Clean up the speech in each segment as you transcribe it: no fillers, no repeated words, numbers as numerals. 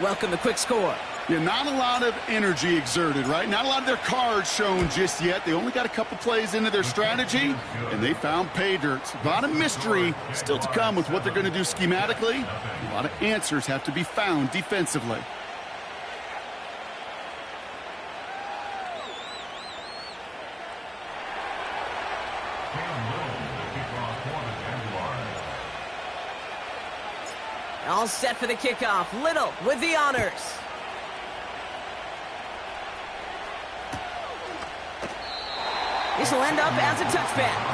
Welcome to Quick Score. Yeah, not a lot of energy exerted, right? Not a lot of their cards shown just yet. They only got a couple plays into their strategy, and they found pay dirt. A lot of mystery still to come with what they're going to do schematically. A lot of answers have to be found defensively. All set for the kickoff. Little with the honors. This will end up as a touchback.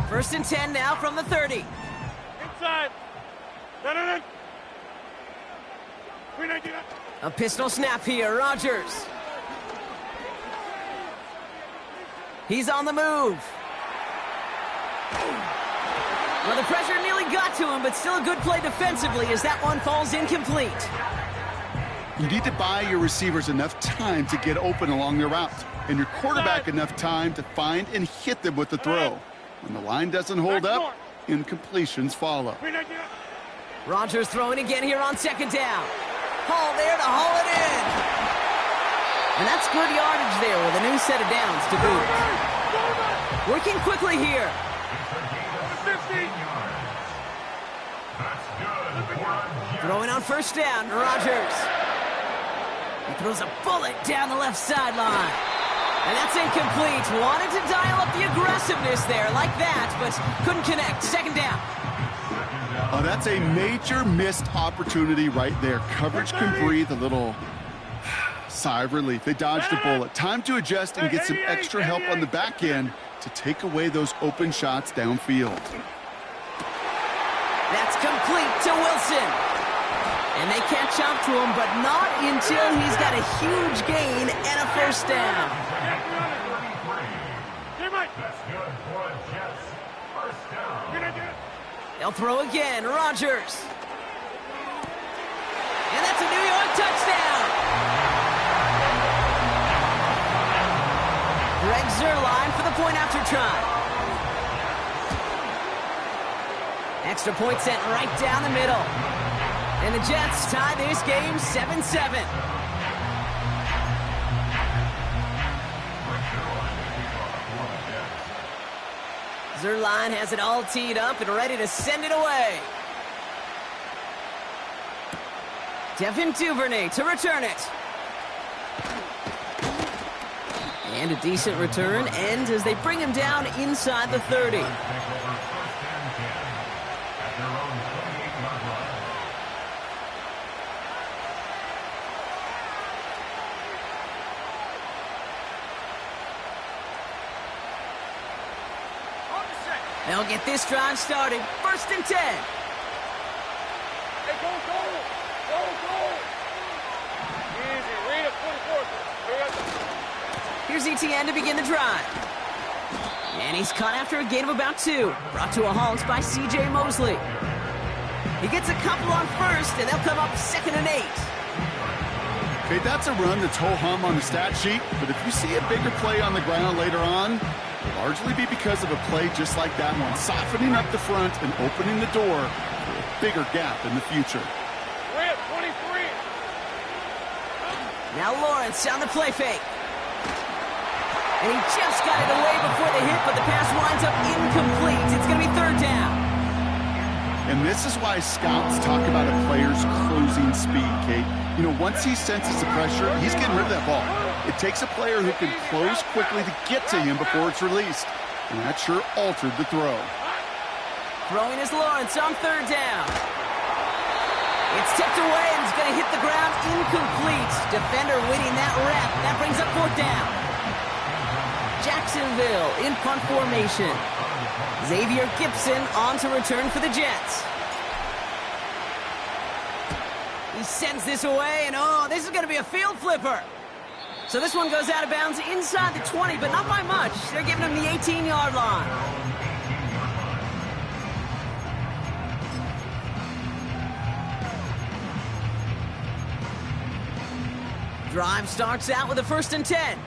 First and 10 now from the 30. Inside. No. A pistol snap here, Rodgers. He's on the move. Well, the pressure nearly got to him, but still a good play defensively as that one falls incomplete. You need to buy your receivers enough time to get open along their route, and your quarterback enough time to find and hit them with the throw. When the line doesn't hold up, incompletions follow. Rodgers throwing again here on second down. Hall there to haul it in. And that's good yardage there with a new set of downs to boot. Working quickly here. Throwing on first down, Rodgers. He throws a bullet down the left sideline. And that's incomplete. Wanted to dial up the aggressiveness there like that, but couldn't connect. Second down. Oh, that's a major missed opportunity right there. Coverage can breathe a little sigh of relief. They dodged a bullet. Time to adjust and get some extra help on the back end to take away those open shots downfield. That's complete to Wilson. And they catch up to him, but not until he's got a huge gain and a first down. They'll throw again, Rodgers. And that's a New York touchdown. Greg Zuerlein for the point after try. Extra point sent right down the middle. And the Jets tie this game 7-7. Zuerlein has it all teed up and ready to send it away. Devin Duvernay to return it. And a decent return ends as they bring him down inside the 30. They'll get this drive started. First and 10. Hey, go. Easy, read it, 24. Here's Etienne to begin the drive. And he's caught after a gain of about 2. Brought to a halt by C.J. Mosley. He gets a couple on first, and they'll come up second and 8. Okay, that's a run that's ho-hum on the stat sheet, but if you see a bigger play on the ground later on, it'll largely be because of a play just like that one, softening up the front and opening the door for a bigger gap in the future. We're at 23. Now Lawrence on the play fake. And he just got it away before the hit, but the pass winds up incomplete. It's going to be third down. And this is why scouts talk about a player's closing speed, Kate. You know, once he senses the pressure, he's getting rid of that ball. It takes a player who can close quickly to get to him before it's released. And that sure altered the throw. Throwing is Lawrence on third down. It's tipped away and it's going to hit the ground incomplete. Defender winning that rep. That brings up fourth down. Jacksonville in punt formation. Xavier Gipson on to return for the Jets. He sends this away, and oh, this is going to be a field flipper. So this one goes out of bounds inside the 20, but not by much. They're giving him the 18-yard line. Drive starts out with a 1st and 10.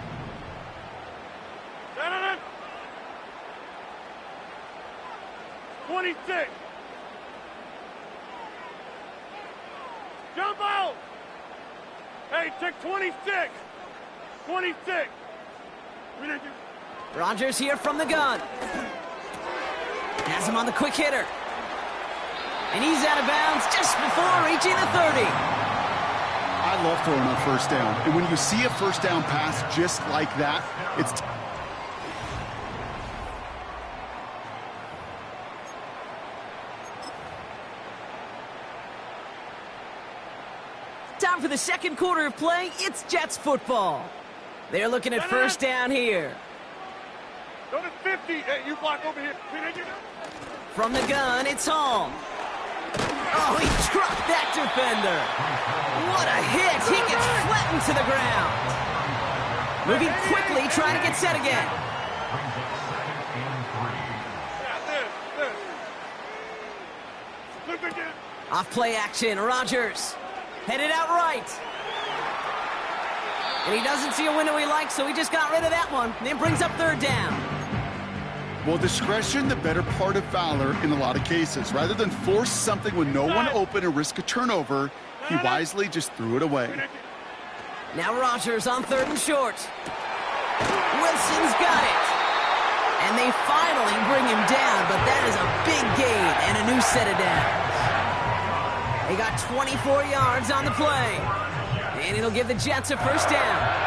26. Jump out. Hey, check 26. 26. Rodgers here from the gun. Has him on the quick hitter. And he's out of bounds just before reaching the 30. I love throwing on first down. And when you see a first down pass just like that, it's time for the second quarter of play. It's Jets football. They're looking at first down here. Go to 50. Hey, you block over here. From the gun, it's Hall. Oh, he trucked that defender. What a hit. He gets flattened to the ground. Moving quickly, trying to get set again. Off play action, Rodgers. Headed out right. And he doesn't see a window he likes, so he just got rid of that one. Then brings up third down. Well, discretion, the better part of valor in a lot of cases. Rather than force something with no one open and risk a turnover, he wisely just threw it away. Now Rodgers on third and short. Wilson's got it. And they finally bring him down, but that is a big gain and a new set of downs. They got 24 yards on the play. And it'll give the Jets a first down.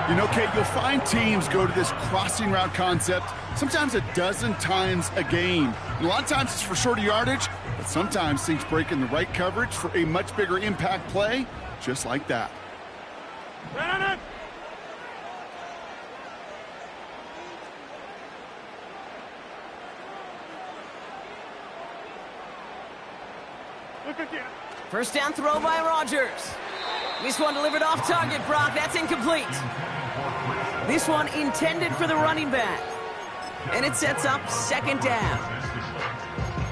You know, Kate, you'll find teams go to this crossing route concept sometimes a dozen times a game. And a lot of times it's for shorter yardage, but sometimes things break in the right coverage for a much bigger impact play, just like that. First down throw by Rodgers. This one delivered off target, Brock. That's incomplete. This one intended for the running back. And it sets up second down.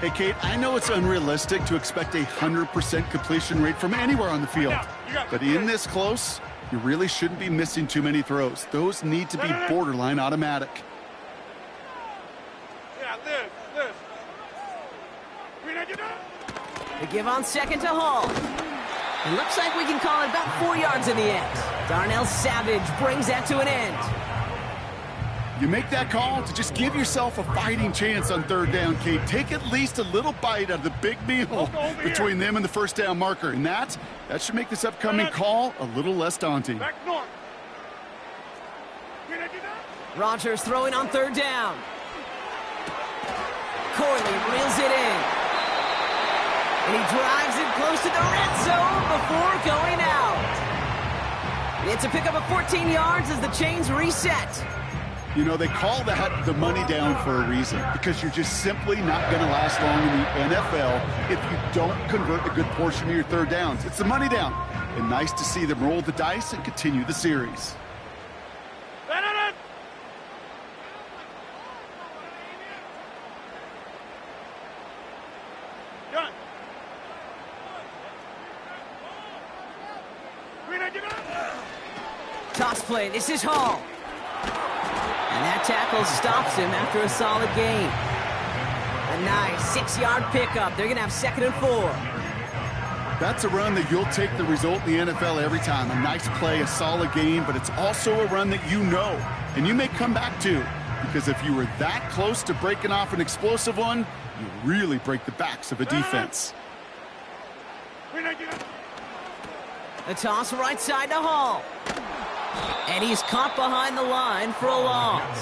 Hey, Kate, I know it's unrealistic to expect a 100% completion rate from anywhere on the field. But in this close, you really shouldn't be missing too many throws. Those need to be borderline automatic. They give on second to Hall. It looks like we can call it about 4 yards in the end. Darnell Savage brings that to an end. You make that call to just give yourself a fighting chance on third down, Kate. Take at least a little bite out of the big meal between them and the first down marker. And that should make this upcoming call a little less daunting. Rodgers throwing on third down. Corley reels it in. And he drives it close to the red zone before going out. It's a pickup of 14 yards as the chains reset. You know, they call that the money down for a reason, because you're just simply not going to last long in the NFL if you don't convert a good portion of your third downs. It's the money down. And nice to see them roll the dice and continue the series. Toss play. This is Hall. And that tackle stops him after a solid gain. A nice 6-yard pickup. They're going to have second and 4. That's a run that you'll take the result in the NFL every time. A nice play, a solid game, but it's also a run that you know, and you may come back to, because if you were that close to breaking off an explosive one, you really break the backs of a defense. The toss right side to Hall. And he's caught behind the line for a loss.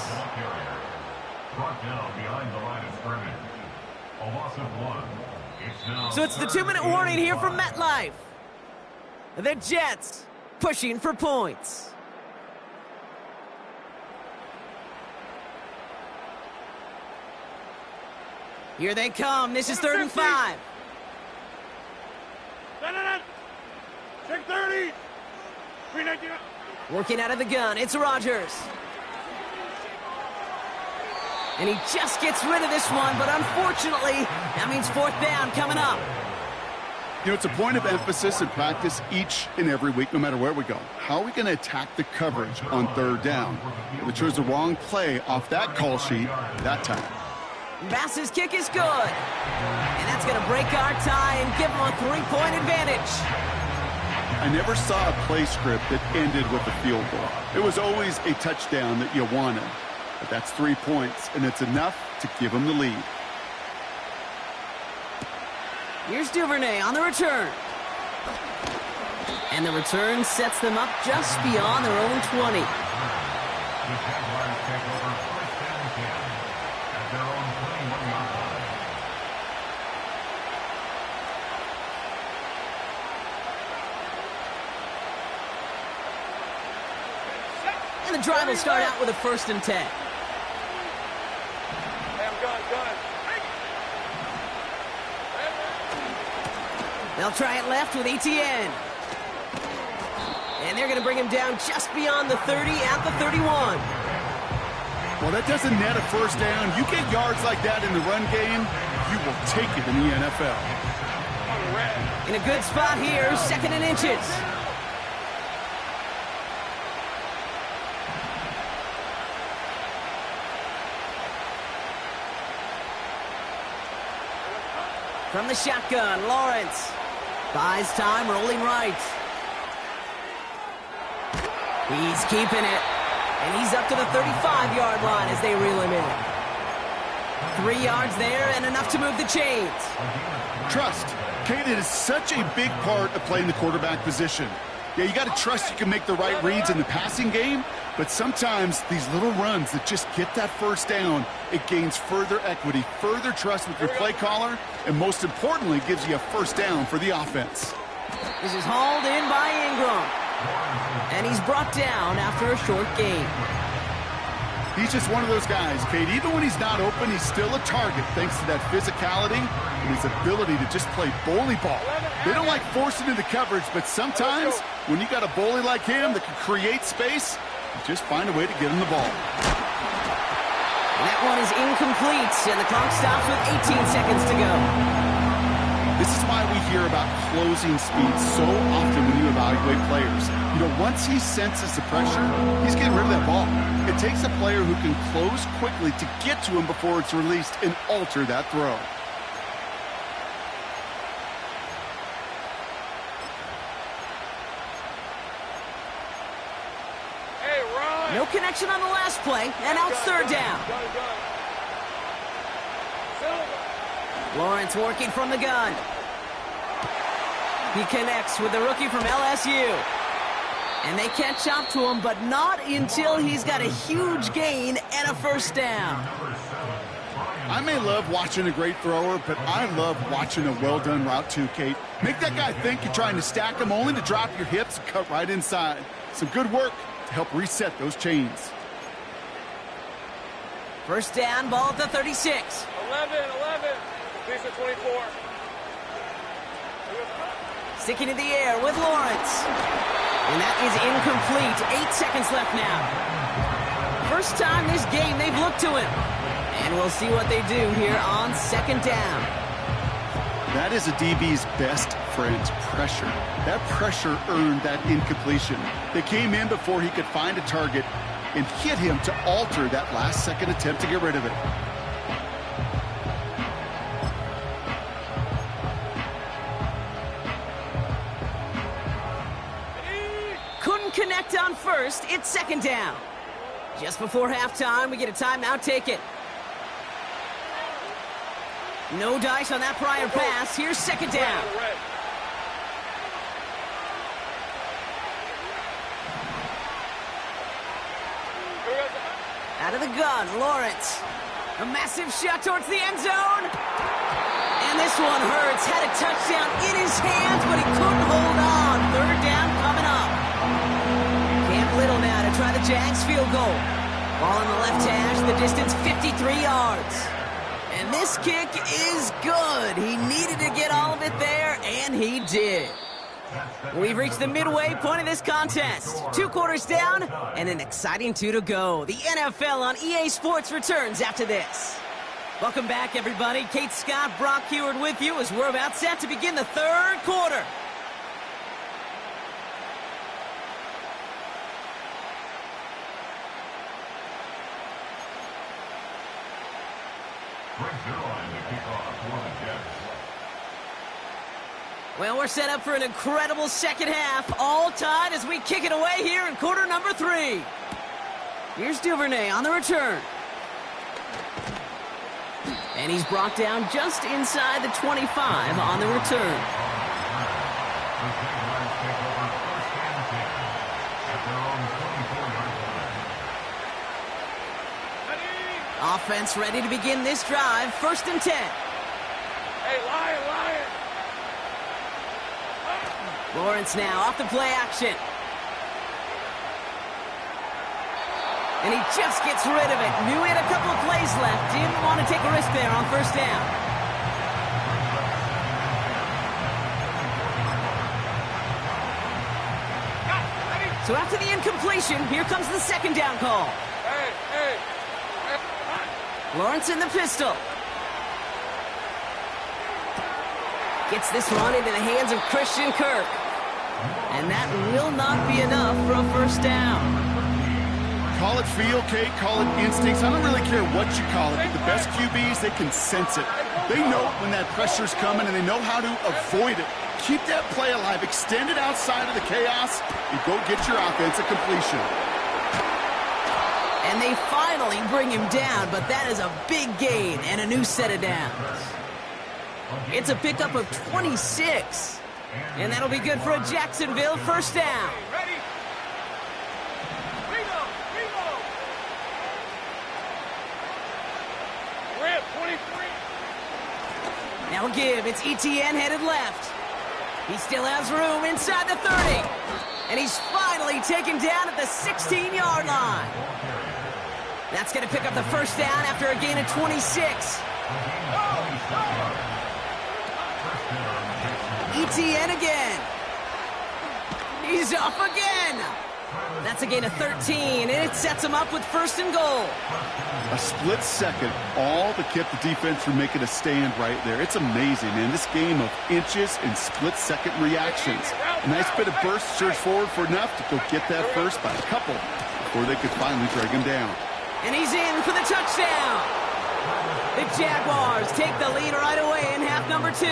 So it's the 2-minute warning here from MetLife. The Jets pushing for points. Here they come. This is 3rd and 5. Check 30. Working out of the gun, it's Rodgers. And he just gets rid of this one, but unfortunately, that means 4th down coming up. You know, it's a point of emphasis in practice each and every week, no matter where we go. How are we going to attack the coverage on 3rd down? We chose the wrong play off that call sheet that time. Bass's kick is good. And that's going to break our tie and give them a 3-point advantage. I never saw a play script that ended with a field goal. It was always a touchdown that you wanted. But that's 3 points, and it's enough to give them the lead. Here's Duvernay on the return. And the return sets them up just beyond their own 20. And the drive will start out with a 1st and 10. Hey, I'm done. They'll try it left with Etienne. And they're going to bring him down just beyond the 30 at the 31. Well, that doesn't net a 1st down. You get yards like that in the run game, you will take it in the NFL. In a good spot here, 2nd and inches. From the shotgun, Lawrence buys time, rolling right. He's keeping it, and he's up to the 35-yard line as they reel him in. 3 yards there and enough to move the chains. Trust. Kate, it is such a big part of playing the quarterback position. Yeah, you got to trust you can make the right reads in the passing game, but sometimes these little runs that just get that 1st down, it gains further equity, further trust with your play caller, and most importantly, gives you a 1st down for the offense. This is hauled in by Ingram. And he's brought down after a short gain. He's just one of those guys, Kate. Even when he's not open, he's still a target thanks to that physicality and his ability to just play bully ball. They don't like forcing into coverage, but sometimes when you got a bully like him that can create space, you just find a way to get him the ball. And that one is incomplete, and the clock stops with 18 seconds to go. This is why we hear about closing speed so often when you evaluate players. You know, once he senses the pressure, he's getting rid of that ball. It takes a player who can close quickly to get to him before it's released and alter that throw. Hey, Ron! No connection on the last play, and now it's 3rd down. Lawrence working from the gun. He connects with the rookie from LSU. And they catch up to him, but not until he's got a huge gain and a 1st down. I may love watching a great thrower, but I love watching a well-done route too, Kate. Make that guy think you're trying to stack him only to drop your hips and cut right inside. Some good work to help reset those chains. 1st down, ball at the 36. 11. These are 24. Sticking in the air with Lawrence. And that is incomplete. 8 seconds left now. First time this game they've looked to him. And we'll see what they do here on 2nd down. That is a DB's best friend, pressure. That pressure earned that incompletion. They came in before he could find a target and hit him to alter that last-second attempt to get rid of it. Couldn't connect on 1st. It's 2nd down. Just before halftime, we get a timeout taken. No dice on that prior pass. Here's 2nd down. Out of the gun, Lawrence. A massive shot towards the end zone. And this one hurts. Had a touchdown in his hands, but he couldn't hold on. 3rd down coming up. Cam Little now to try the Jags field goal. Ball in the left hash, the distance 53 yards. And this kick is good. He needed to get all of it there, and he did. We've reached the midway point of this contest. 2 quarters down, and an exciting 2 to go. The NFL on EA Sports returns after this. Welcome back, everybody. Kate Scott, Brock Huard with you as we're about set to begin the 3rd quarter. Well, we're set up for an incredible second half, all tied as we kick it away here in quarter number 3. Here's Duvernay on the return. And he's brought down just inside the 25 on the return. Offense ready to begin this drive, 1st and 10. Hey, Lion! Lawrence now off the play action. And he just gets rid of it. Knew he had a couple of plays left. Didn't want to take a risk there on 1st down. So after the incompletion, here comes the 2nd down call. Hey. Lawrence in the pistol. Gets this run into the hands of Christian Kirk. And that will not be enough for a 1st down. Call it feel, Kate, call it instincts. I don't really care what you call it, but the best QBs, they can sense it. They know when that pressure's coming, and they know how to avoid it. Keep that play alive, extend it outside of the chaos, and go get your offense a completion. And they finally bring him down, but that is a big gain and a new set of downs. It's a pickup of 26. And that'll be good for a Jacksonville 1st down. Ready? Remo! We're at 23. Now a give. It's ETN headed left. He still has room inside the 30. And he's finally taken down at the 16-yard line. That's going to pick up the 1st down after a gain of 26. ETN again. He's off again. That's a gain of 13, and it sets him up with 1st and goal. A split second, all that kept the defense from making a stand right there. It's amazing, man. This game of inches and split-second reactions. A nice bit of burst, surge forward for enough to go get that 1st by a couple before they could finally drag him down. And he's in for the touchdown. The Jaguars take the lead right away in half number 2.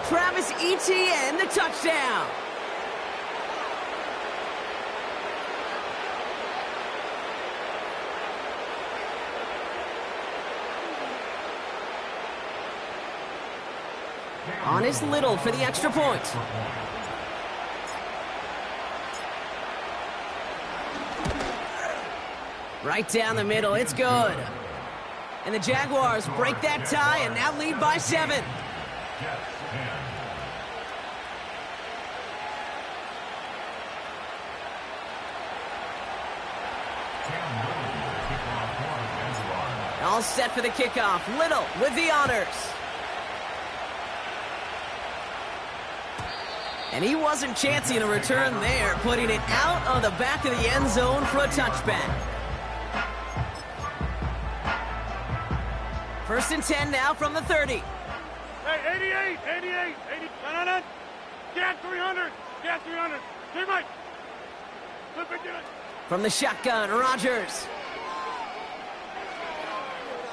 Travis Etienne, the touchdown. On is Little for the extra point. Right down the middle, it's good. And the Jaguars break that tie and now lead by 7. All set for the kickoff. Little with the honors. And he wasn't chancing a return there, putting it out of the back of the end zone for a touchback. 1st and 10 now from the 30. Hey, 88. No. Get 300. Hey, Mike. Flip it, get it. From the shotgun, Rodgers.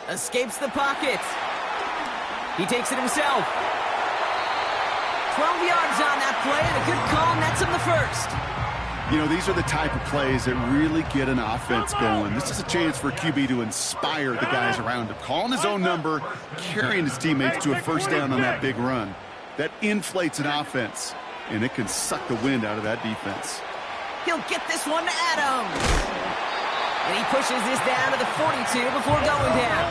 Escapes the pocket. He takes it himself. 12 yards on that play, and a good call nets him the 1st. You know, these are the type of plays that really get an offense going. This is a chance for QB to inspire the guys around him. Calling his own number, carrying his teammates to a 1st down on that big run. That inflates an offense, and it can suck the wind out of that defense. He'll get this one to Adams. And he pushes this down to the 42 before going down.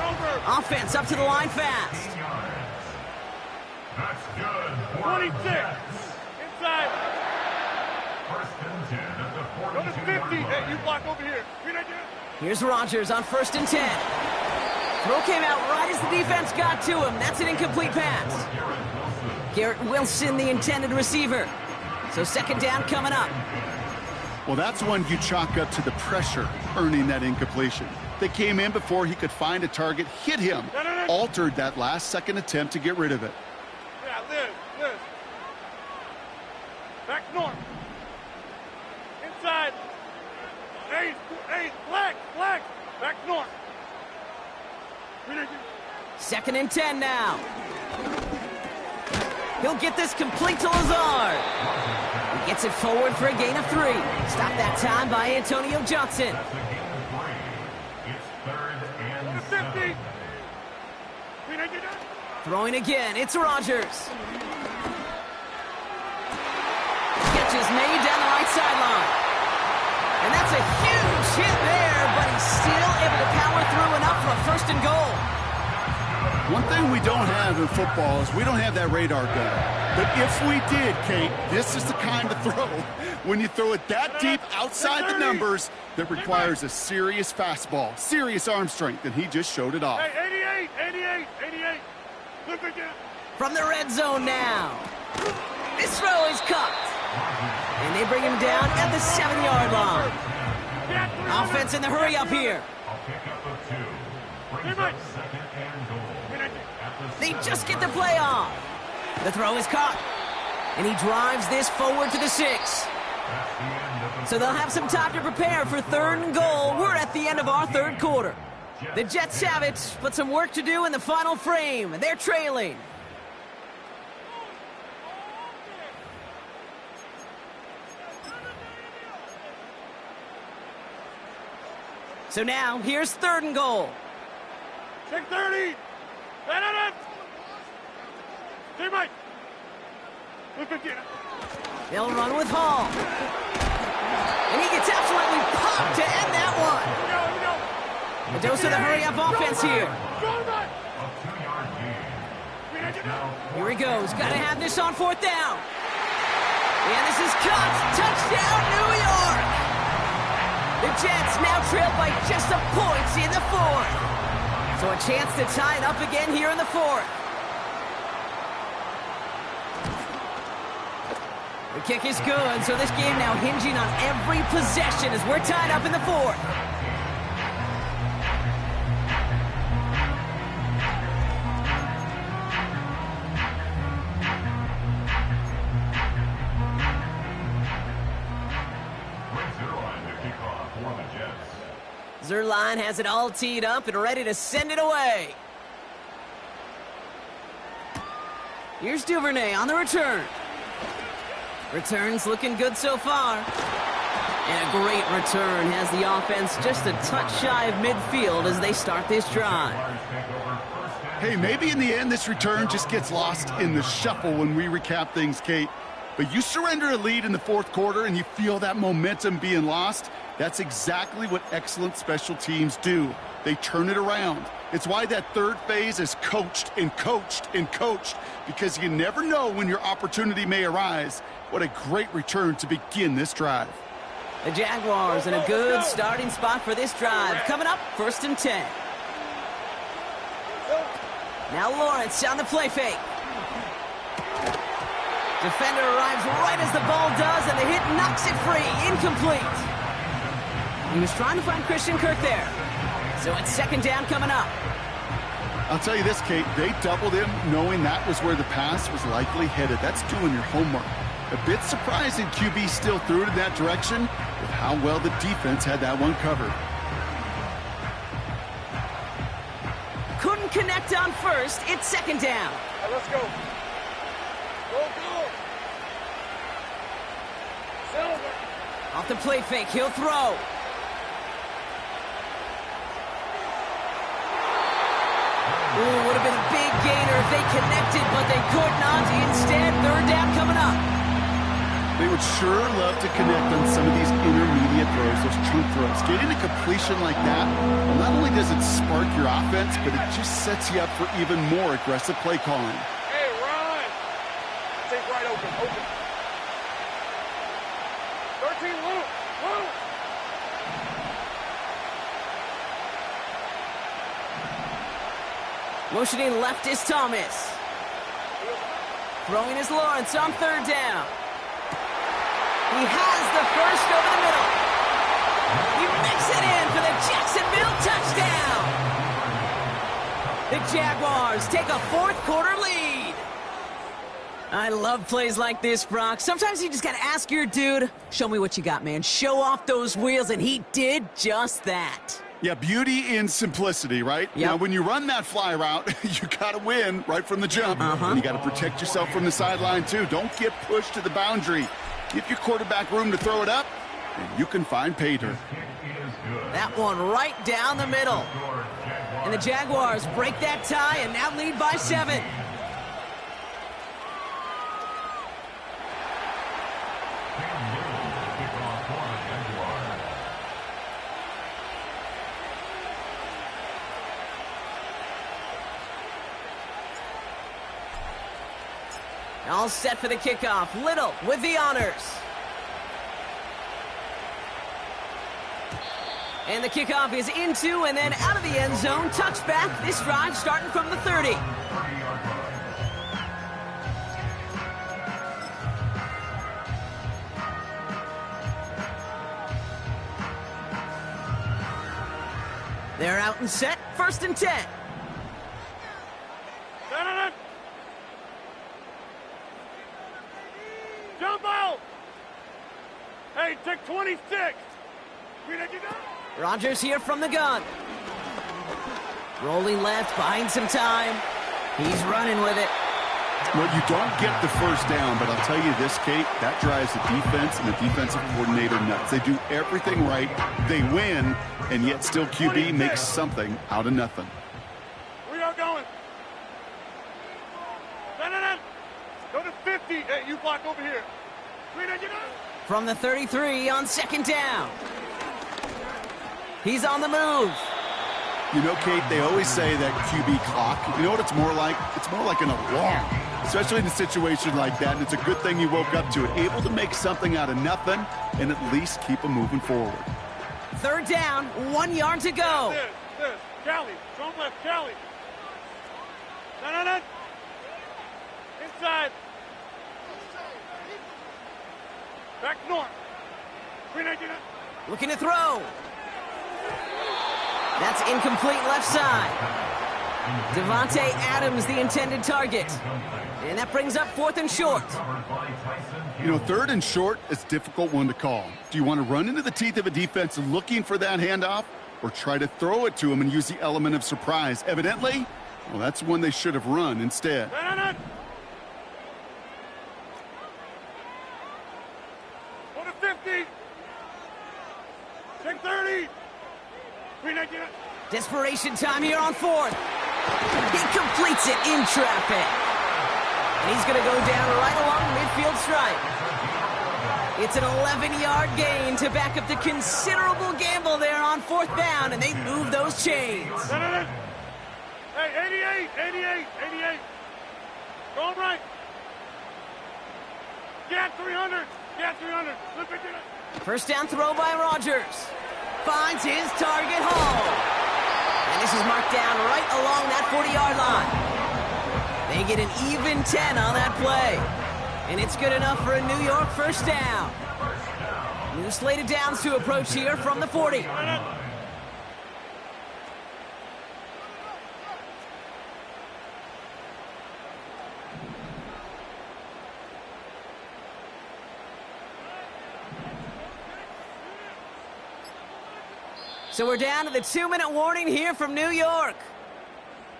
Over. Offense up to the line fast. That's good. 26. Inside. 1st and 10 at the 42. Go to 50. Hey, you block over here. Here's Rodgers on 1st and 10. Throw came out right as the defense got to him. That's an incomplete pass. Garrett Wilson, the intended receiver. So 2nd down coming up. Well, that's one you chalk up to the pressure earning that incompletion. They came in before he could find a target, hit him, altered that last-second attempt to get rid of it. Yeah, Liz. Back north. Inside. Hey, flag. Back north. 2nd and 10 now. He'll get this complete to Lazard. He gets it forward for a gain of 3. Stop that time by Antonio Johnson. It's 3rd and 50. Throwing again, it's Rodgers. Catch is made down the right sideline. And that's a huge hit there, but he's still able to power through enough for a 1st and goal. One thing we don't have in football is we don't have that radar gun. But if we did, Kate, this is the kind of throw, when you throw it that deep outside the numbers, that requires a serious fastball, serious arm strength, and he just showed it off. Hey, 88. Look again. From the red zone now. This throw is caught. And they bring him down at the 7-yard line. Offense in the hurry up here. They just get the play off. The throw is caught. And he drives this forward to the 6. So they'll have some time to prepare for 3rd and goal. We're at the end of our 3rd quarter. The Jets have it, but some work to do in the final frame. They're trailing. So now, here's 3rd and goal. Check 30. Teammate. Look again. They'll run with Hall. And he gets absolutely popped to end that one. Here we go. A dose of the hurry-up offense here. Here he goes. Got to have this on 4th down. And this is caught. Touchdown, New York. The Jets now trail by just a point in the 4th. So a chance to tie it up again here in the 4th. The kick is good, so this game now hinging on every possession as we're tied up in the 4th. Zerline has it all teed up and ready to send it away. Here's Duvernay on the return. Return's looking good so far. And a great return has the offense just a touch shy of midfield as they start this drive. Hey, maybe in the end this return just gets lost in the shuffle when we recap things, Kate. But you surrender a lead in the 4th quarter and you feel that momentum being lost. That's exactly what excellent special teams do. They turn it around. It's why that 3rd phase is coached and coached and coached, because you never know when your opportunity may arise. What a great return to begin this drive. The Jaguars in a good starting spot for this drive. Coming up, 1st and 10. Now Lawrence on the play fake. Defender arrives right as the ball does, and the hit knocks it free. Incomplete. He was trying to find Christian Kirk there. So it's 2nd down coming up. I'll tell you this, Kate, they doubled him knowing that was where the pass was likely headed. That's doing your homework. A bit surprising QB still threw it in that direction with how well the defense had that one covered. Couldn't connect on 1st. It's 2nd down. Right, let's go. Go. Off the play fake, he'll throw. Ooh, would have been a big gainer if they connected, but they could not. Instead, 3rd down coming up. They would sure love to connect on some of these intermediate throws, those chunk throws. Getting a completion like that, well, not only does it spark your offense, but it just sets you up for even more aggressive play calling. Hey, run. Take right open. 13, Luke. Motioning left is Thomas. Throwing is Lawrence on 3rd down. He has the first over the middle. He makes it in for the Jacksonville touchdown. The Jaguars take a 4th quarter lead. I love plays like this, Brock. Sometimes you just got to ask your dude, show me what you got, man. Show off those wheels, and he did just that. Yeah, beauty in simplicity, right? Yep. Now, when you run that fly route, you got to win right from the jump. And you got to protect yourself from the sideline, too. Don't get pushed to the boundary. Give your quarterback room to throw it up, and you can find pay dirt. That one right down the middle. And the Jaguars break that tie and now lead by 7. All set for the kickoff. Little with the honors. And the kickoff is into and then out of the end zone. Touchback. This drive starting from the 30. They're out and set. 1st and 10. Jump out! Hey, take 26! Rodgers here from the gun. Rolling left, buying some time. He's running with it. Well, you don't get the first down, but I'll tell you this, Kate, that drives the defense and the defensive coordinator nuts. They do everything right. They win, and yet still QB makes something out of nothing. Where y'all going? Go to 50. Hey, you block over here. From the 33 on 2nd down. He's on the move. You know, Kate, they always say that QB clock. You know what it's more like? It's more like an alarm, especially in a situation like that. And it's a good thing you woke up to it, able to make something out of nothing and at least keep them moving forward. 3rd down, 1 yard to go. This. Callie, strong left, Callie. No. Inside. Back north. Looking to throw. That's incomplete left side. Devontae Adams, the intended target. And that brings up 4th and short. You know, 3rd and short is a difficult one to call. Do you want to run into the teeth of a defense looking for that handoff or try to throw it to him and use the element of surprise? Evidently, well, that's one they should have run instead. No. Go to 50. Take 30. Desperation time here on 4th. He completes it in traffic. And he's going to go down right along the midfield stripe. It's an 11-yard gain to back up the considerable gamble there on 4th down, and they move those chains. No. Hey, 88. Go right. Get 300. Look at it. 1st down throw by Rodgers. Finds his target hole. And this is marked down right along that 40-yard line. They get an even 10 on that play. And it's good enough for a New York 1st down. New slated downs to approach here from the 40. So we're down to the 2-minute warning here from New York.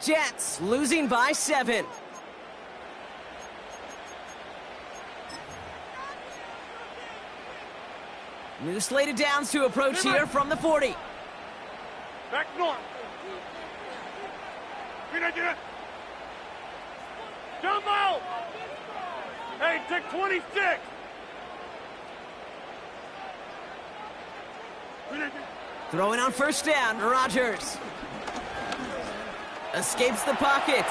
Jets losing by 7. New slated downs to approach here from the 40. Back north. Jump out. Hey, take 26. Throwing on 1st down, Rodgers. Escapes the pocket.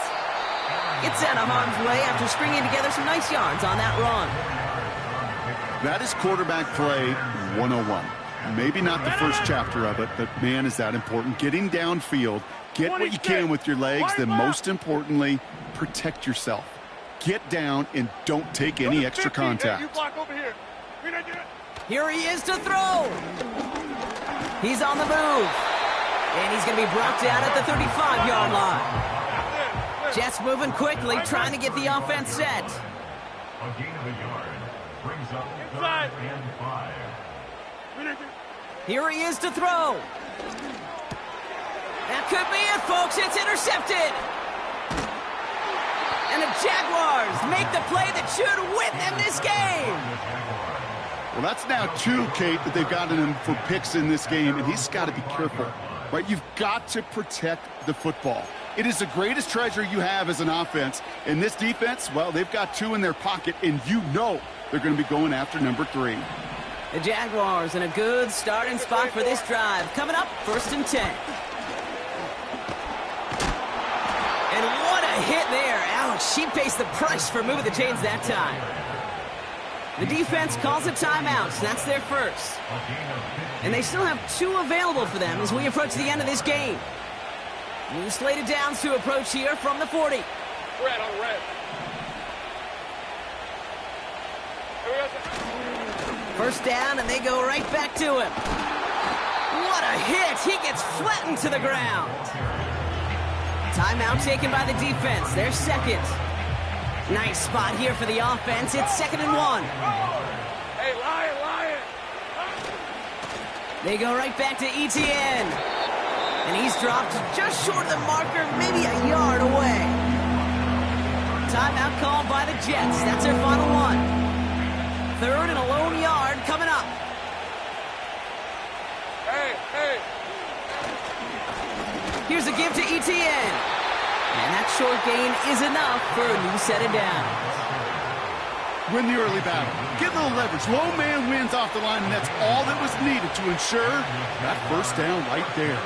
Gets out of harm's way after stringing together some nice yards on that run. That is quarterback play 101. Maybe not the first chapter of it, but man, is that important. Getting downfield, get what you can with your legs, then most importantly, protect yourself. Get down and don't take any extra contact. You block over here. Here he is to throw. He's on the move. And he's going to be brought down at the 35-yard line. Jets moving quickly, trying to get the offense set. A gain of a yard brings up Inside. 3rd and 5. Here he is to throw. could be it, folks. It's intercepted. And the Jaguars make the play that should win them this game. Well, that's now 2, Kate, that they've gotten him for picks in this game, and he's got to be careful, right? You've got to protect the football. It is the greatest treasure you have as an offense. And this defense, well, they've got 2 in their pocket, and you know they're going to be going after number 3. The Jaguars in a good starting spot for this drive. Coming up, 1st and 10. And what a hit there. Ouch, she pays the price for moving the chains that time. The defense calls a timeout. That's their first. And they still have 2 available for them as we approach the end of this game. New slated downs to approach here from the 40. Red on red. First down, and they go right back to him. What a hit. He gets flattened to the ground. Timeout taken by the defense. Their second. Nice spot here for the offense. It's 2nd and 1. Hey, Lion. They go right back to Etienne. And he's dropped just short of the marker, maybe a yard away. Timeout called by the Jets. That's their final one. 3rd and a lone yard coming up. Hey. Here's a give to Etienne. And that short gain is enough for a new set of downs. Win the early battle. Get a little leverage. Low man wins off the line, and that's all that was needed to ensure that first down right there.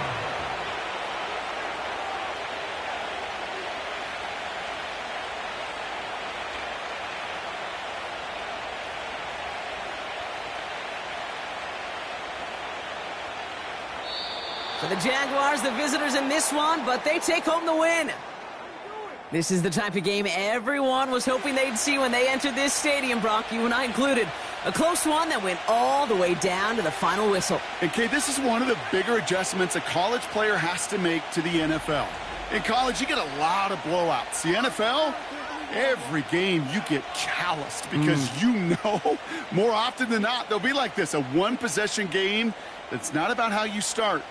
For the Jaguars, the visitors in this one, but they take home the win. This is the type of game everyone was hoping they'd see when they entered this stadium, Brock, you and I included. A close one that went all the way down to the final whistle. And, Kate, this is one of the bigger adjustments a college player has to make to the NFL. In college, you get a lot of blowouts. The NFL, every game you get calloused because you know more often than not they'll be like this, a one-possession game that's not about how you start.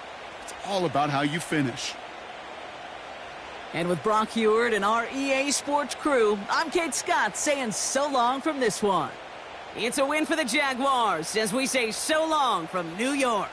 It's all about how you finish. And with Brock Huard and our EA Sports crew, I'm Kate Scott saying so long from this one. It's a win for the Jaguars as we say so long from New York.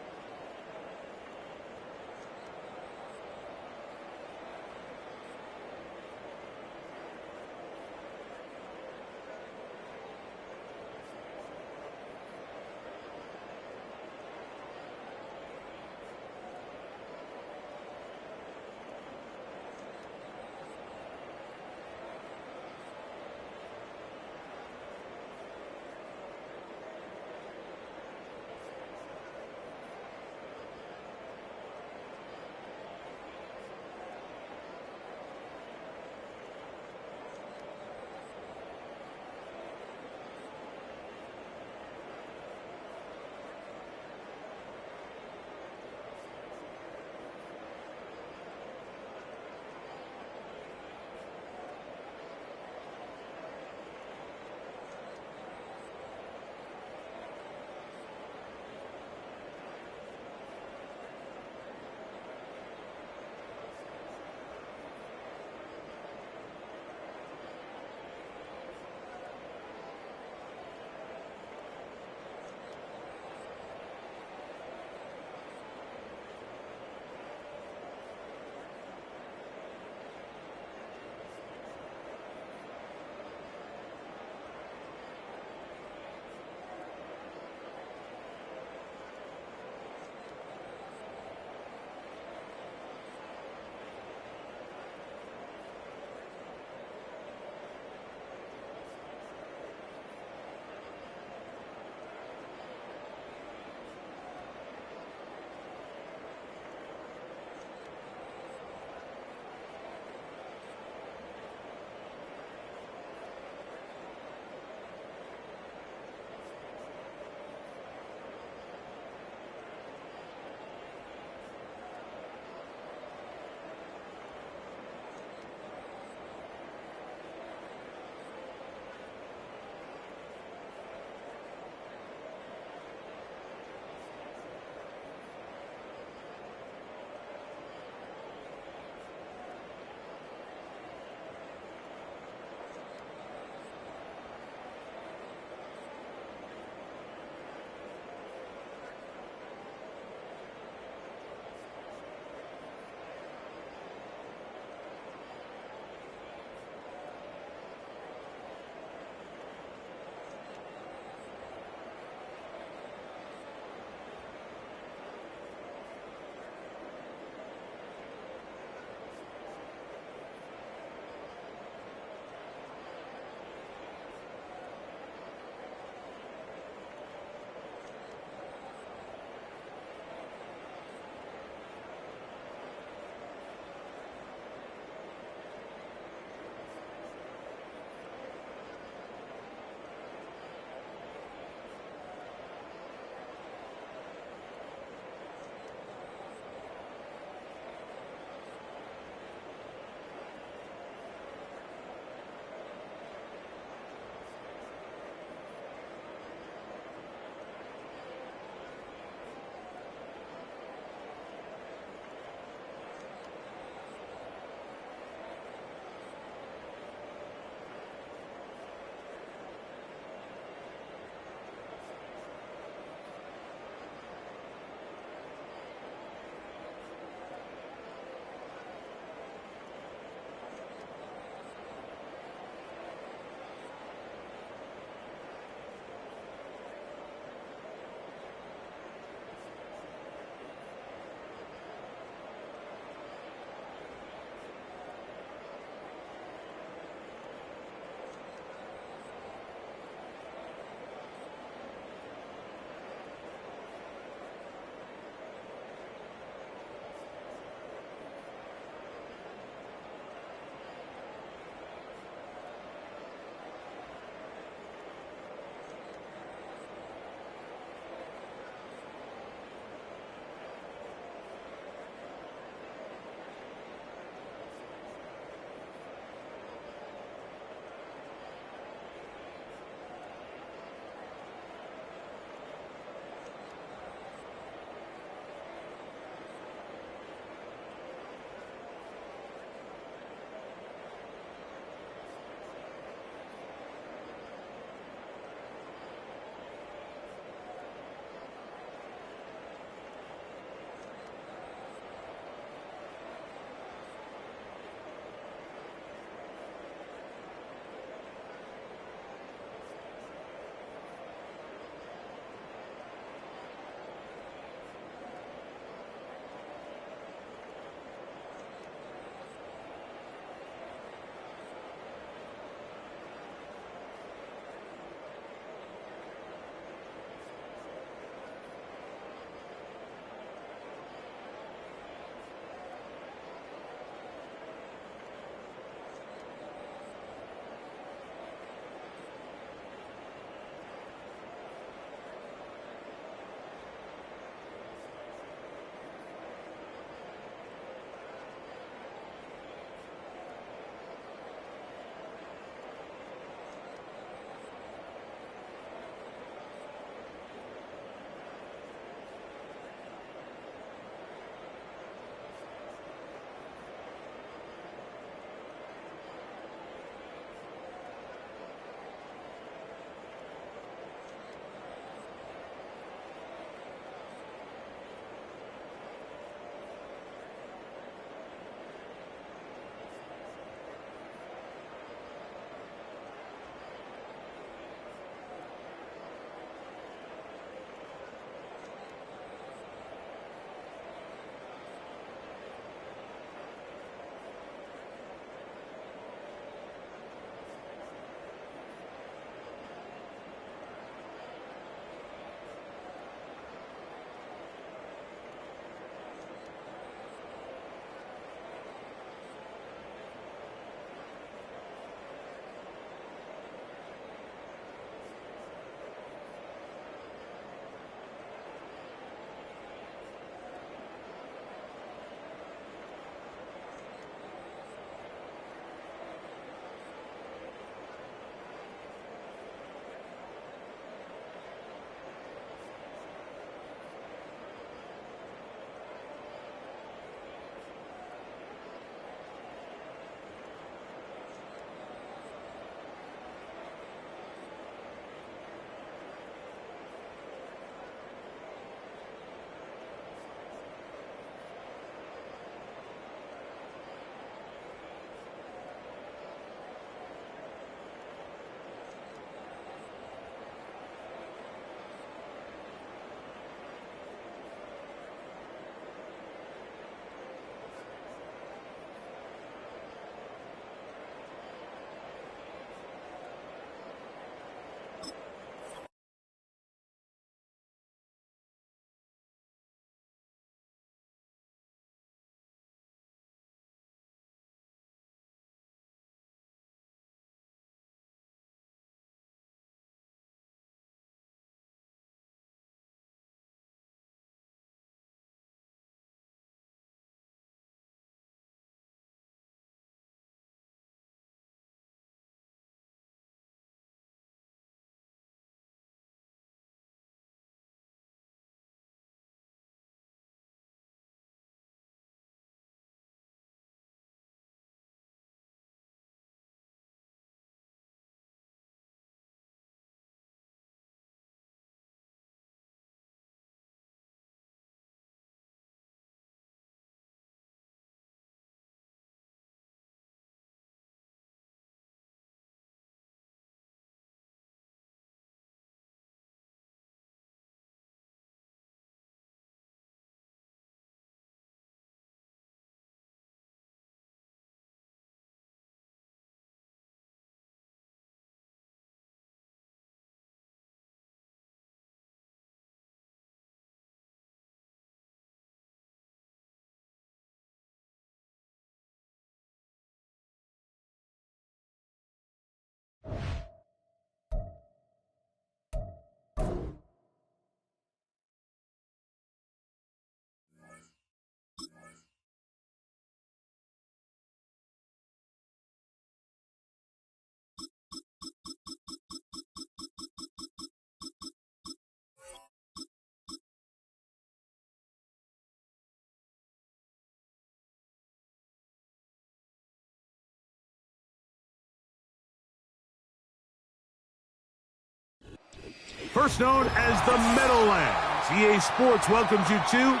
first known as the Meadowlands. EA Sports welcomes you to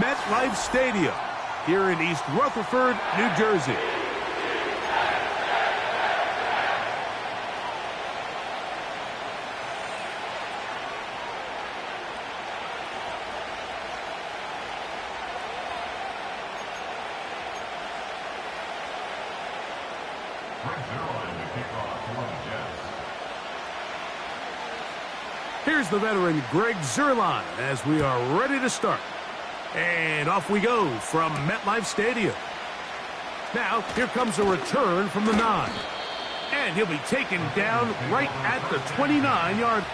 MetLife Stadium here in East Rutherford, New Jersey. Here's the veteran Greg Zuerlein as we are ready to start. And off we go from MetLife Stadium. Now, here comes a return from the 9. And he'll be taken down right at the 29-yard line.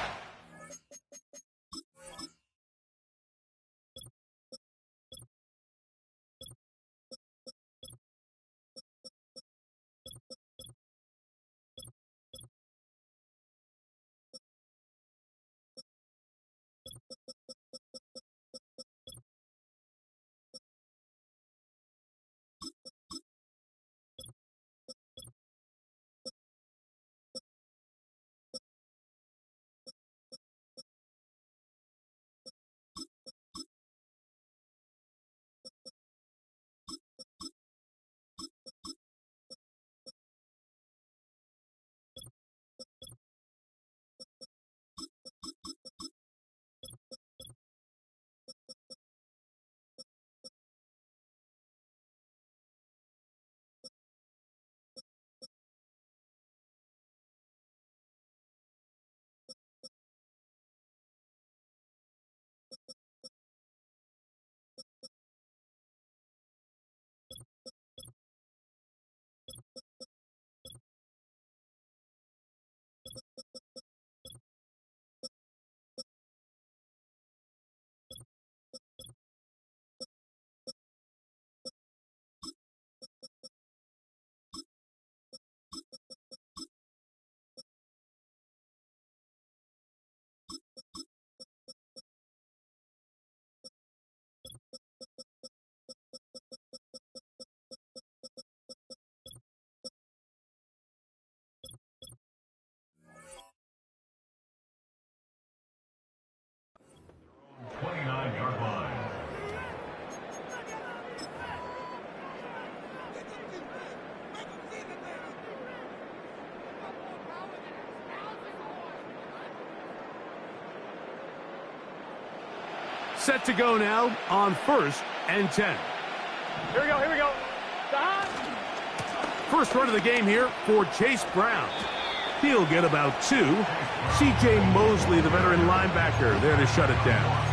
Set to go now on 1st and 10. Here we go, here we go. First run of the game here for Chase Brown. He'll get about 2. C.J. Mosley, the veteran linebacker, there to shut it down.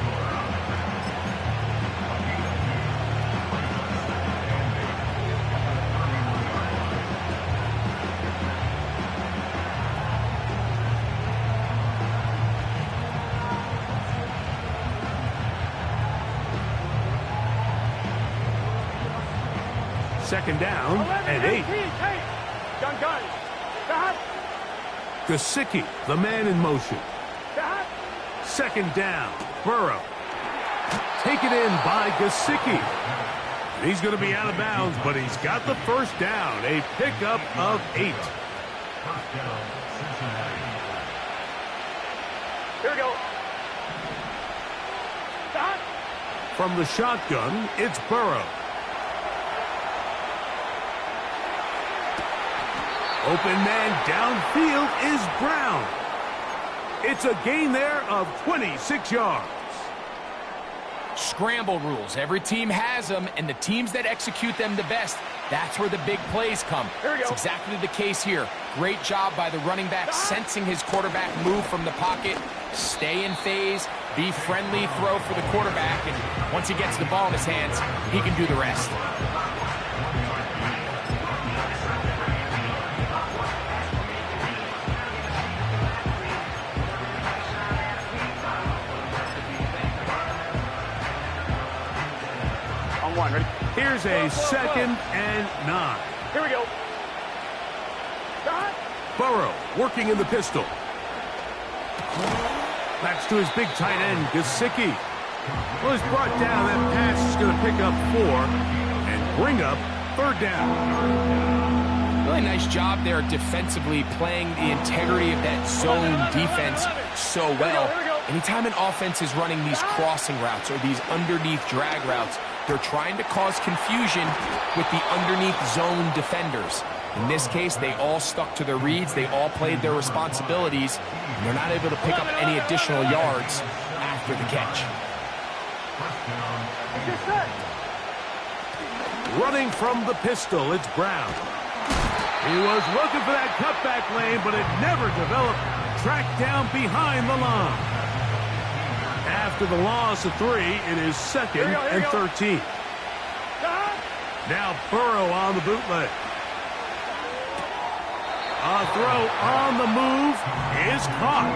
Second down and 8. Gesicki, the man in motion. Second down, Burrow. Taken in by Gesicki. He's going to be out of bounds, but he's got the first down. A pickup of 8. First down, Cincinnati. Here we go. From the shotgun, it's Burrow. Open man downfield is Brown. It's a gain there of 26 yards. Scramble rules. Every team has them, and the teams that execute them the best, that's where the big plays come. It's exactly the case here. Great job by the running back sensing his quarterback move from the pocket. Stay in phase, be friendly, throw for the quarterback, and once he gets the ball in his hands, he can do the rest. Ready? Here's a 2nd and 9. Here we go. Burrow working in the pistol. That's to his big tight end, Gesicki. Well, he's brought down. That pass is going to pick up 4 and bring up 3rd down. Really nice job there defensively, playing the integrity of that zone defense so well. Anytime an offense is running these crossing routes or these underneath drag routes, they're trying to cause confusion with the underneath zone defenders. In this case, they all stuck to their reads, they all played their responsibilities, and they're not able to pick up any additional yards after the catch. Running from the pistol, it's Brown. He was looking for that cutback lane, but it never developed. Tracked down behind the line. After the loss of 3, it is 2nd and 13. Now Burrow on the bootleg. A throw on the move is caught.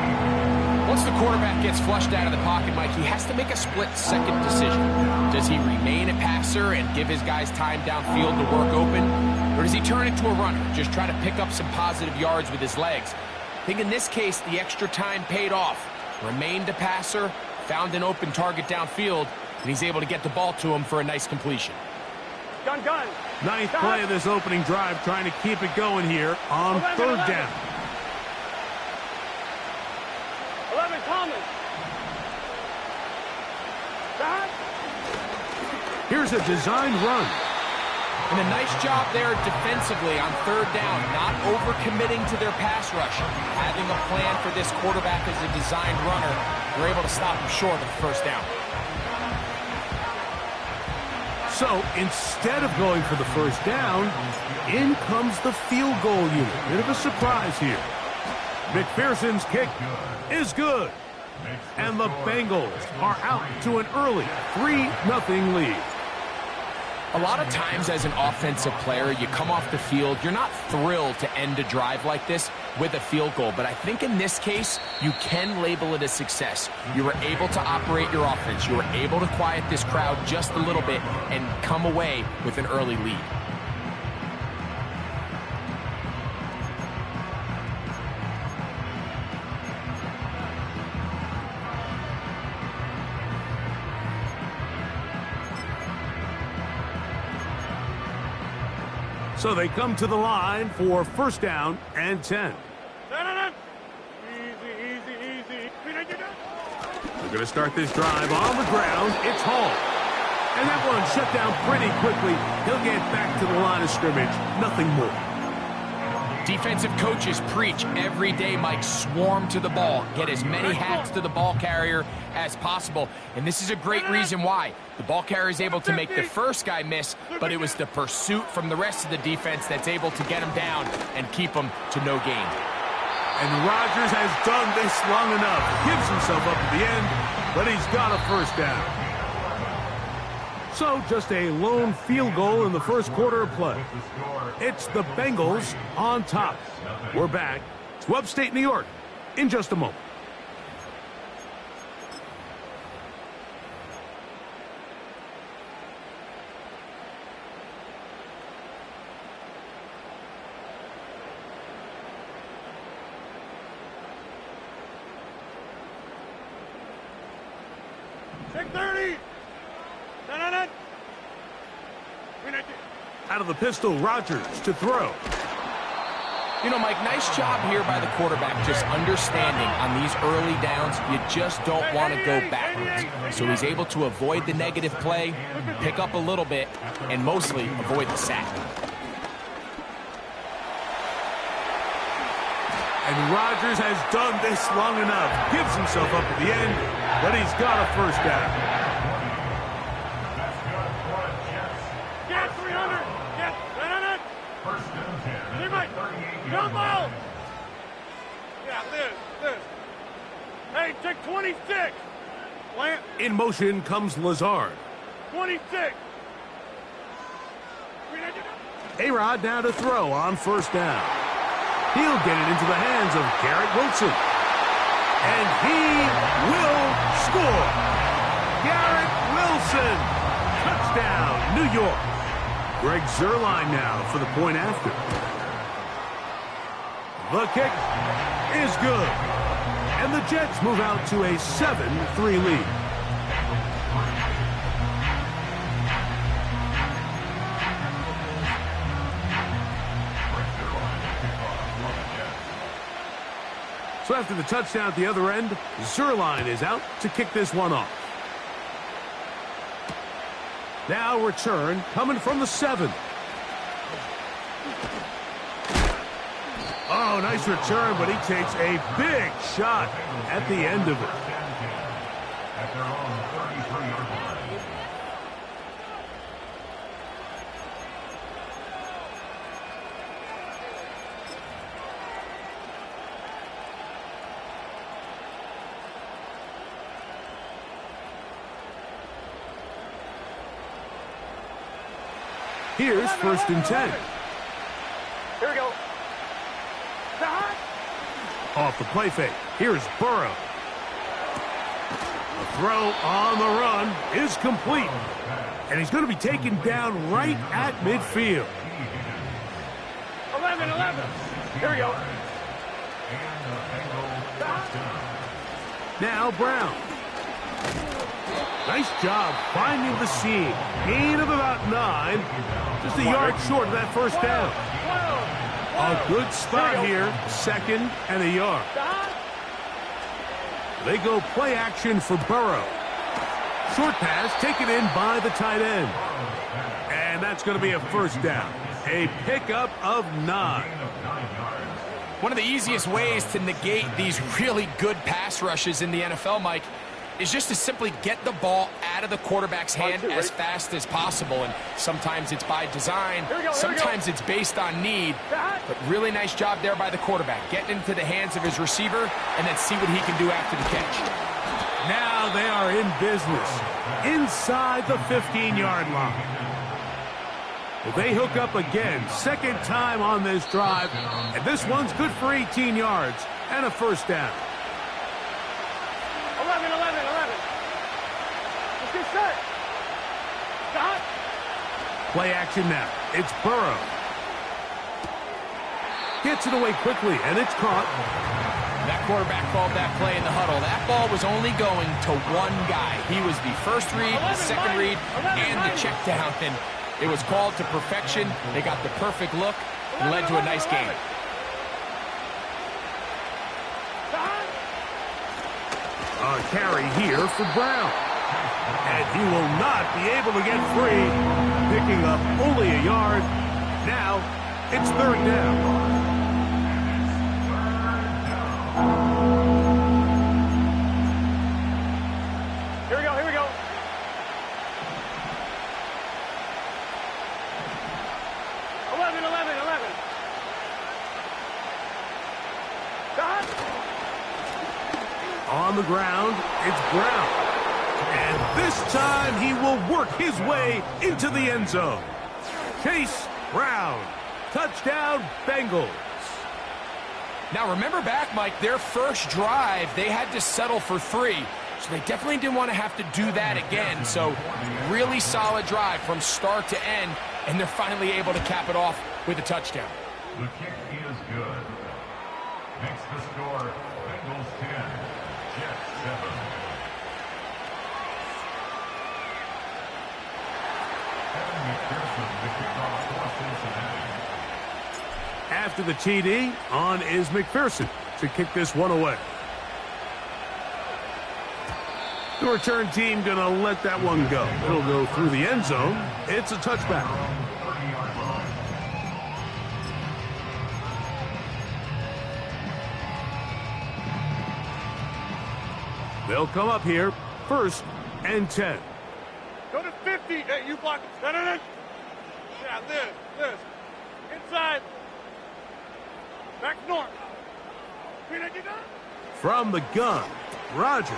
Once the quarterback gets flushed out of the pocket, Mike, he has to make a split-second decision. Does he remain a passer and give his guys time downfield to work open? Or does he turn it to a runner, just try to pick up some positive yards with his legs? I think in this case, the extra time paid off. Remained a passer, found an open target downfield, and he's able to get the ball to him for a nice completion. Gun. Ninth play of this opening drive, trying to keep it going here on 3rd down. 11, Thomas. Here's a designed run. And a nice job there defensively on 3rd down, not overcommitting to their pass rush. Having a plan for this quarterback as a designed runner, they're able to stop him short of the 1st down. So instead of going for the 1st down, in comes the field goal unit. Bit of a surprise here. McPherson's kick is good. And the Bengals are out to an early 3-0 lead. A lot of times as an offensive player, you come off the field, you're not thrilled to end a drive like this with a field goal. But I think in this case, you can label it a success. You were able to operate your offense. You were able to quiet this crowd just a little bit and come away with an early lead. So they come to the line for 1st down and 10. Easy. We're going to start this drive on the ground. It's Hall. And that one shut down pretty quickly. He'll get back to the line of scrimmage. Nothing more. Defensive coaches preach every day, Mike, swarm to the ball. Get as many hats to the ball carrier as possible. And this is a great reason why. The ball carrier is able to make the first guy miss, but it was the pursuit from the rest of the defense that's able to get him down and keep him to no gain. And Rodgers has done this long enough. Gives himself up at the end, but he's got a 1st down. So just a lone field goal in the 1st quarter of play. It's the Bengals on top. We're back to upstate New York in just a moment. Take 30. Out of the pistol, Rodgers to throw. You know, Mike, nice job here by the quarterback, just understanding on these early downs, you just don't want to go backwards. So he's able to avoid the negative play, pick up a little bit, and mostly avoid the sack. And Rodgers has done this long enough. Gives himself up at the end, but he's got a 1st down. Jump out! Yeah, this. Hey, take 26. Plant. In motion comes Lazard. 26. A-Rod now to throw on 1st down. He'll get it into the hands of Garrett Wilson. And he will score. Garrett Wilson. Touchdown, New York. Greg Zuerlein now for the point after. The kick is good. And the Jets move out to a 7-3 lead. So after the touchdown at the other end, Zuerlein is out to kick this one off. Now return coming from the 7. Oh, nice return, but he takes a big shot at the end of it. At their own 33-yard line. Here's 1st and 10. Here we go. Off the play fake. Here's Burrow. The throw on the run is complete. And he's going to be taken down right at midfield. 11. Here we go. Now Brown. Nice job finding the seam. Gain of about 9. Just a yard short of that first down. A good spot here. 2nd and a yard. They go play action for Burrow. Short pass taken in by the tight end. And that's going to be a first down. A pickup of 9. One of the easiest ways to negate these really good pass rushes in the NFL, Mike, is just to simply get the ball out of the quarterback's hand as fast as possible. And sometimes it's by design, sometimes it's based on need. But really nice job there by the quarterback, getting into the hands of his receiver and then see what he can do after the catch. Now they are in business inside the 15-yard line. Well, they hook up again, 2nd time on this drive, and this one's good for 18 yards and a first down. 11. Let's get set. Stop. Play action now. It's Burrow. Gets it away quickly, and it's caught. That quarterback called that play in the huddle. That ball was only going to one guy. He was the first read, the second read, and the check down. And it was called to perfection. They got the perfect look and led to a nice game. A carry here for Brown. And he will not be able to get free, picking up only a yard. Now, it's 3rd down. Here we go. 11. Stop. On the ground, it's Brown. And this time he will work his way into the end zone. Chase Brown. Touchdown, Bengals. Now remember back, Mike, their first drive, they had to settle for 3. So they definitely didn't want to have to do that again. So really solid drive from start to end, and they're finally able to cap it off with a touchdown. The kick is good. Makes the score Bengals 10, Jets 7. Evan McPherson, the kickoff for Cincinnati. After the TD, on is McPherson to kick this one away. The return team going to let that one go. It'll go through the end zone. It's a touchback. They'll come up here, 1st and 10. Go to 50. Hey, you block it. No. Yeah, this. Inside. Back north. From the gun, Rodgers.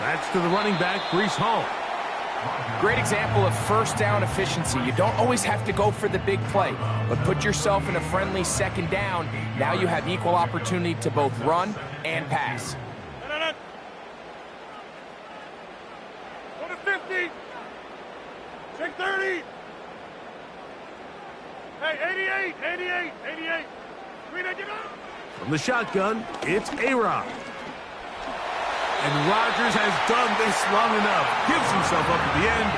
That's to the running back, Breece Hall. Great example of first down efficiency. You don't always have to go for the big play, but put yourself in a friendly 2nd down. Now you have equal opportunity to both run and pass. No. Go to 50. Check 30. Hey, 88. From the shotgun, it's A-Rod. And Rodgers has done this long enough. Gives himself up at the end,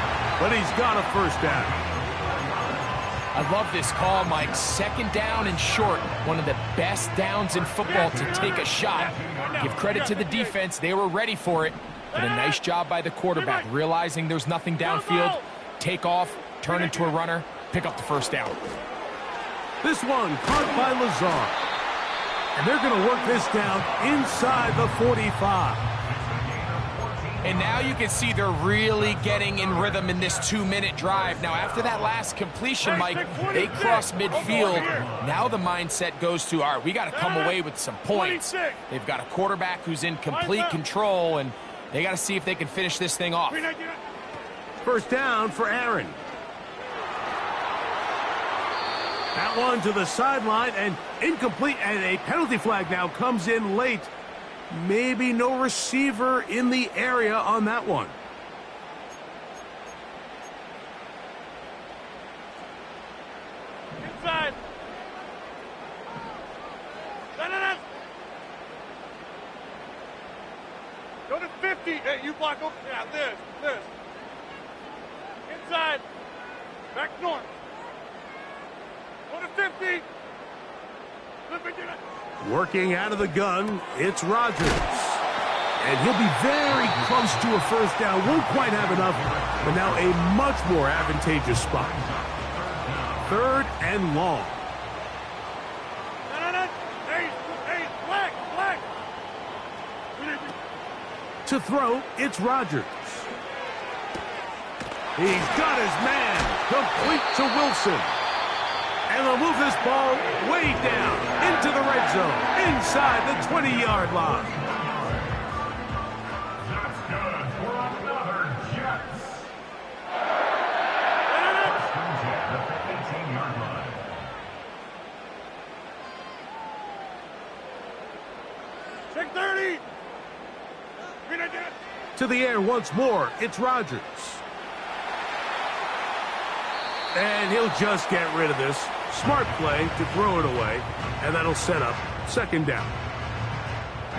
but he's got a first down. I love this call, Mike. Second down and short. One of the best downs in football to take a shot. Give credit to the defense. They were ready for it. But a nice job by the quarterback, realizing there's nothing downfield. Take off, turn into a runner, pick up the first down. This one caught by Lazard. And they're going to work this down inside the 45. And now you can see they're really getting in rhythm in this 2-minute drive. Now, after that last completion, Mike, they cross midfield. Now the mindset goes to, all right, we got to come away with some points. They've got a quarterback who's in complete control, and they got to see if they can finish this thing off. First down for Aaron. That one to the sideline and incomplete, and a penalty flag now comes in late. Maybe no receiver in the area on that one. Inside. Go to 50. Hey, you block over. Yeah, this. Inside. Back north. Go to 50. Working out of the gun, it's Rodgers. And he'll be very close to a first down. Won't quite have enough, but now a much more advantageous spot. Third and long. Hey, black. To throw, it's Rodgers. He's got his man. Complete to Wilson. And they'll move this ball way down into the red zone, inside the 20-yard line. That's good for another Jets. At the 18-yard line. Check 30. To the air once more, it's Rodgers. And he'll just get rid of this. Smart play to throw it away, and that'll set up second down.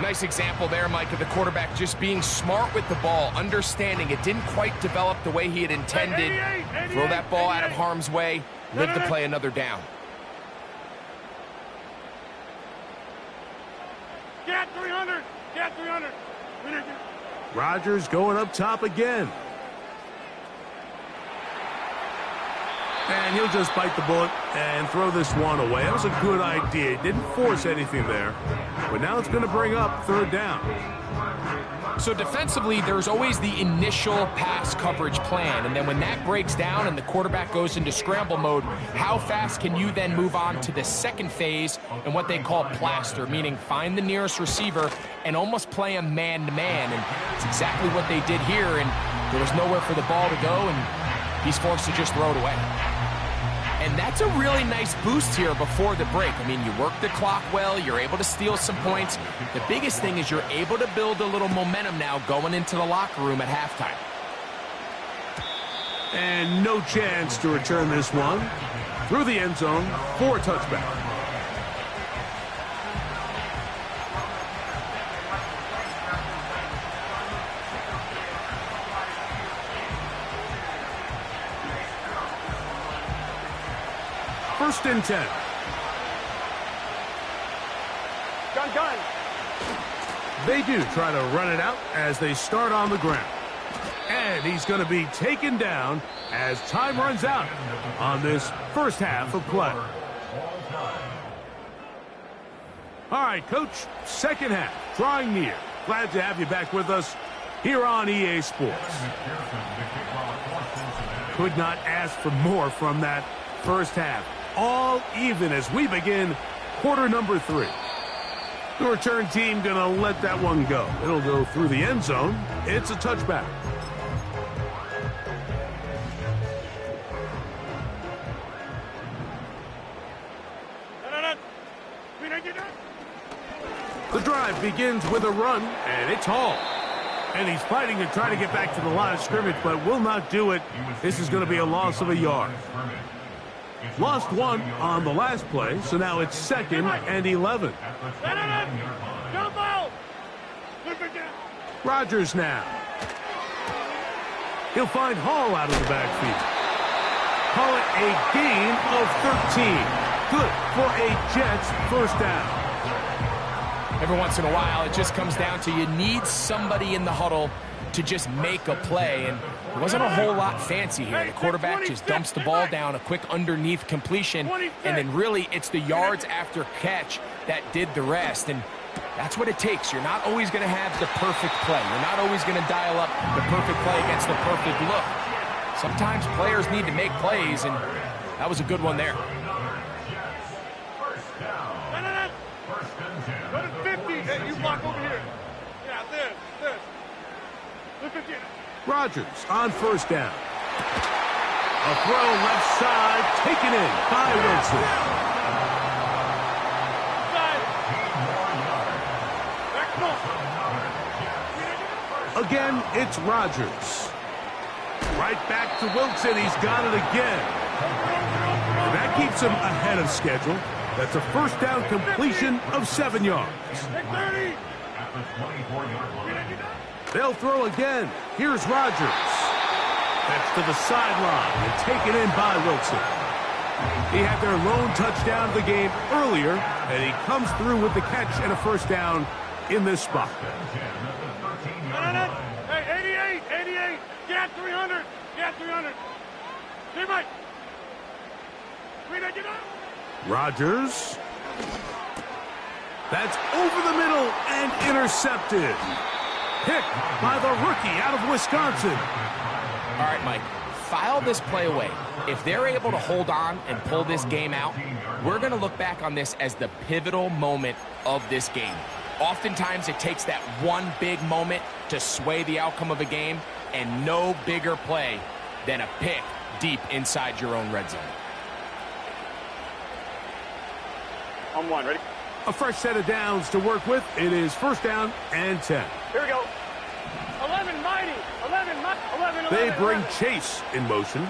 Nice example there, Mike, of the quarterback just being smart with the ball, understanding it didn't quite develop the way he had intended. Throw that ball out of harm's way, live to play another down. Get 300. Get 300. Rodgers going up top again. And he'll just bite the bullet and throw this one away. That was a good idea. Didn't force anything there. But now it's going to bring up third down. So defensively, there's always the initial pass coverage plan. And then when that breaks down and the quarterback goes into scramble mode, how fast can you then move on to the second phase and what they call plaster, meaning find the nearest receiver and almost play him man-to-man. And it's exactly what they did here. And there was nowhere for the ball to go, and he's forced to just throw it away. And that's a really nice boost here before the break. I mean, you work the clock well, you're able to steal some points. The biggest thing is you're able to build a little momentum now going into the locker room at halftime. And no chance to return this one. Through the end zone for a touchback. First and 10. Gun. They do try to run it out as they start on the ground. And he's going to be taken down as time runs out on this first half of play. All right, Coach, second half, drawing near. Glad to have you back with us here on EA Sports. Could not ask for more from that first half. All even as we begin quarter number 3. The return team going to let that one go. It'll go through the end zone. It's a touchback. The drive begins with a run, and it's Hall. And he's fighting to try to get back to the line of scrimmage, but will not do it. This is going to be a loss of a yard. Lost one on the last play, so now it's 2nd and 11. Rodgers now. He'll find Hall out of the backfield. Call it a gain of 13. Good for a Jets first down. Every once in a while, it just comes down to you need somebody in the huddle to just make a play, and it wasn't a whole lot fancy here. The quarterback just dumps the ball down, a quick underneath completion, and then really it's the yards after catch that did the rest, and that's what it takes. You're not always going to have the perfect play. You're not always going to dial up the perfect play against the perfect look. Sometimes players need to make plays, and that was a good one there. Go to 50. Hey, you block over here. Yeah, this. Look at you. Rodgers on first down. A throw left side, taken in by Wilson. Again, it's Rodgers. Right back to Wilson. He's got it again. And that keeps him ahead of schedule. That's a first down completion of 7 yards. They'll throw again. Here's Rodgers. That's to the sideline and taken in by Wilson. He had their lone touchdown of the game earlier, and he comes through with the catch and a first down in this spot. Hey, 88. Get 300. Get 300. Hey, Mike. Rodgers. That's over the middle and intercepted. Picked by the rookie out of Wisconsin. All right, Mike, file this play away. If they're able to hold on and pull this game out, we're going to look back on this as the pivotal moment of this game. Oftentimes, it takes that one big moment to sway the outcome of a game, and no bigger play than a pick deep inside your own red zone. On one, ready? A fresh set of downs to work with. It is first down and 10. Here we go. 11 mighty. 11 mighty. 11. They bring Chase in motion.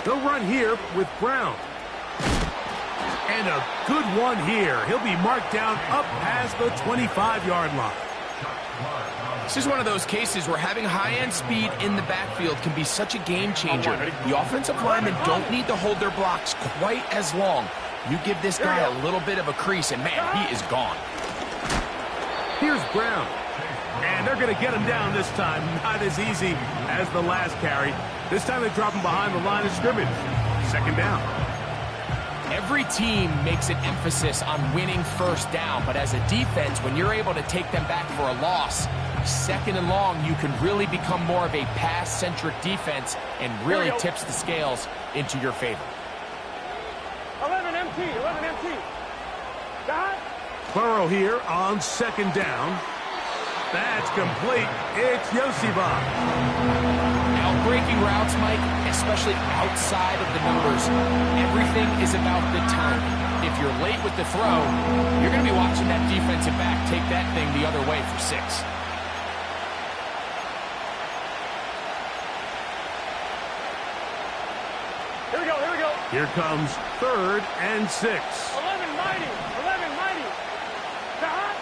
They'll run here with Brown. And a good one here. He'll be marked down up past the 25-yard line. This is one of those cases where having high-end speed in the backfield can be such a game changer. The offensive linemen don't need to hold their blocks quite as long. You give this guy a little bit of a crease, and man, he is gone. Here's Brown. And they're going to get him down this time. Not as easy as the last carry. This time they drop him behind the line of scrimmage. Second down. Every team makes an emphasis on winning first down, but as a defense, when you're able to take them back for a loss, second and long, you can really become more of a pass-centric defense and really tips the scales into your favor. 11 MT. Got it? Burrow here on second down. That's complete. It's Yosibach. Now, breaking routes, Mike, especially outside of the numbers, everything is about the timing. If you're late with the throw, you're going to be watching that defensive back take that thing the other way for 6. Here we go. Here comes third and 6. 11 mighty. Got it?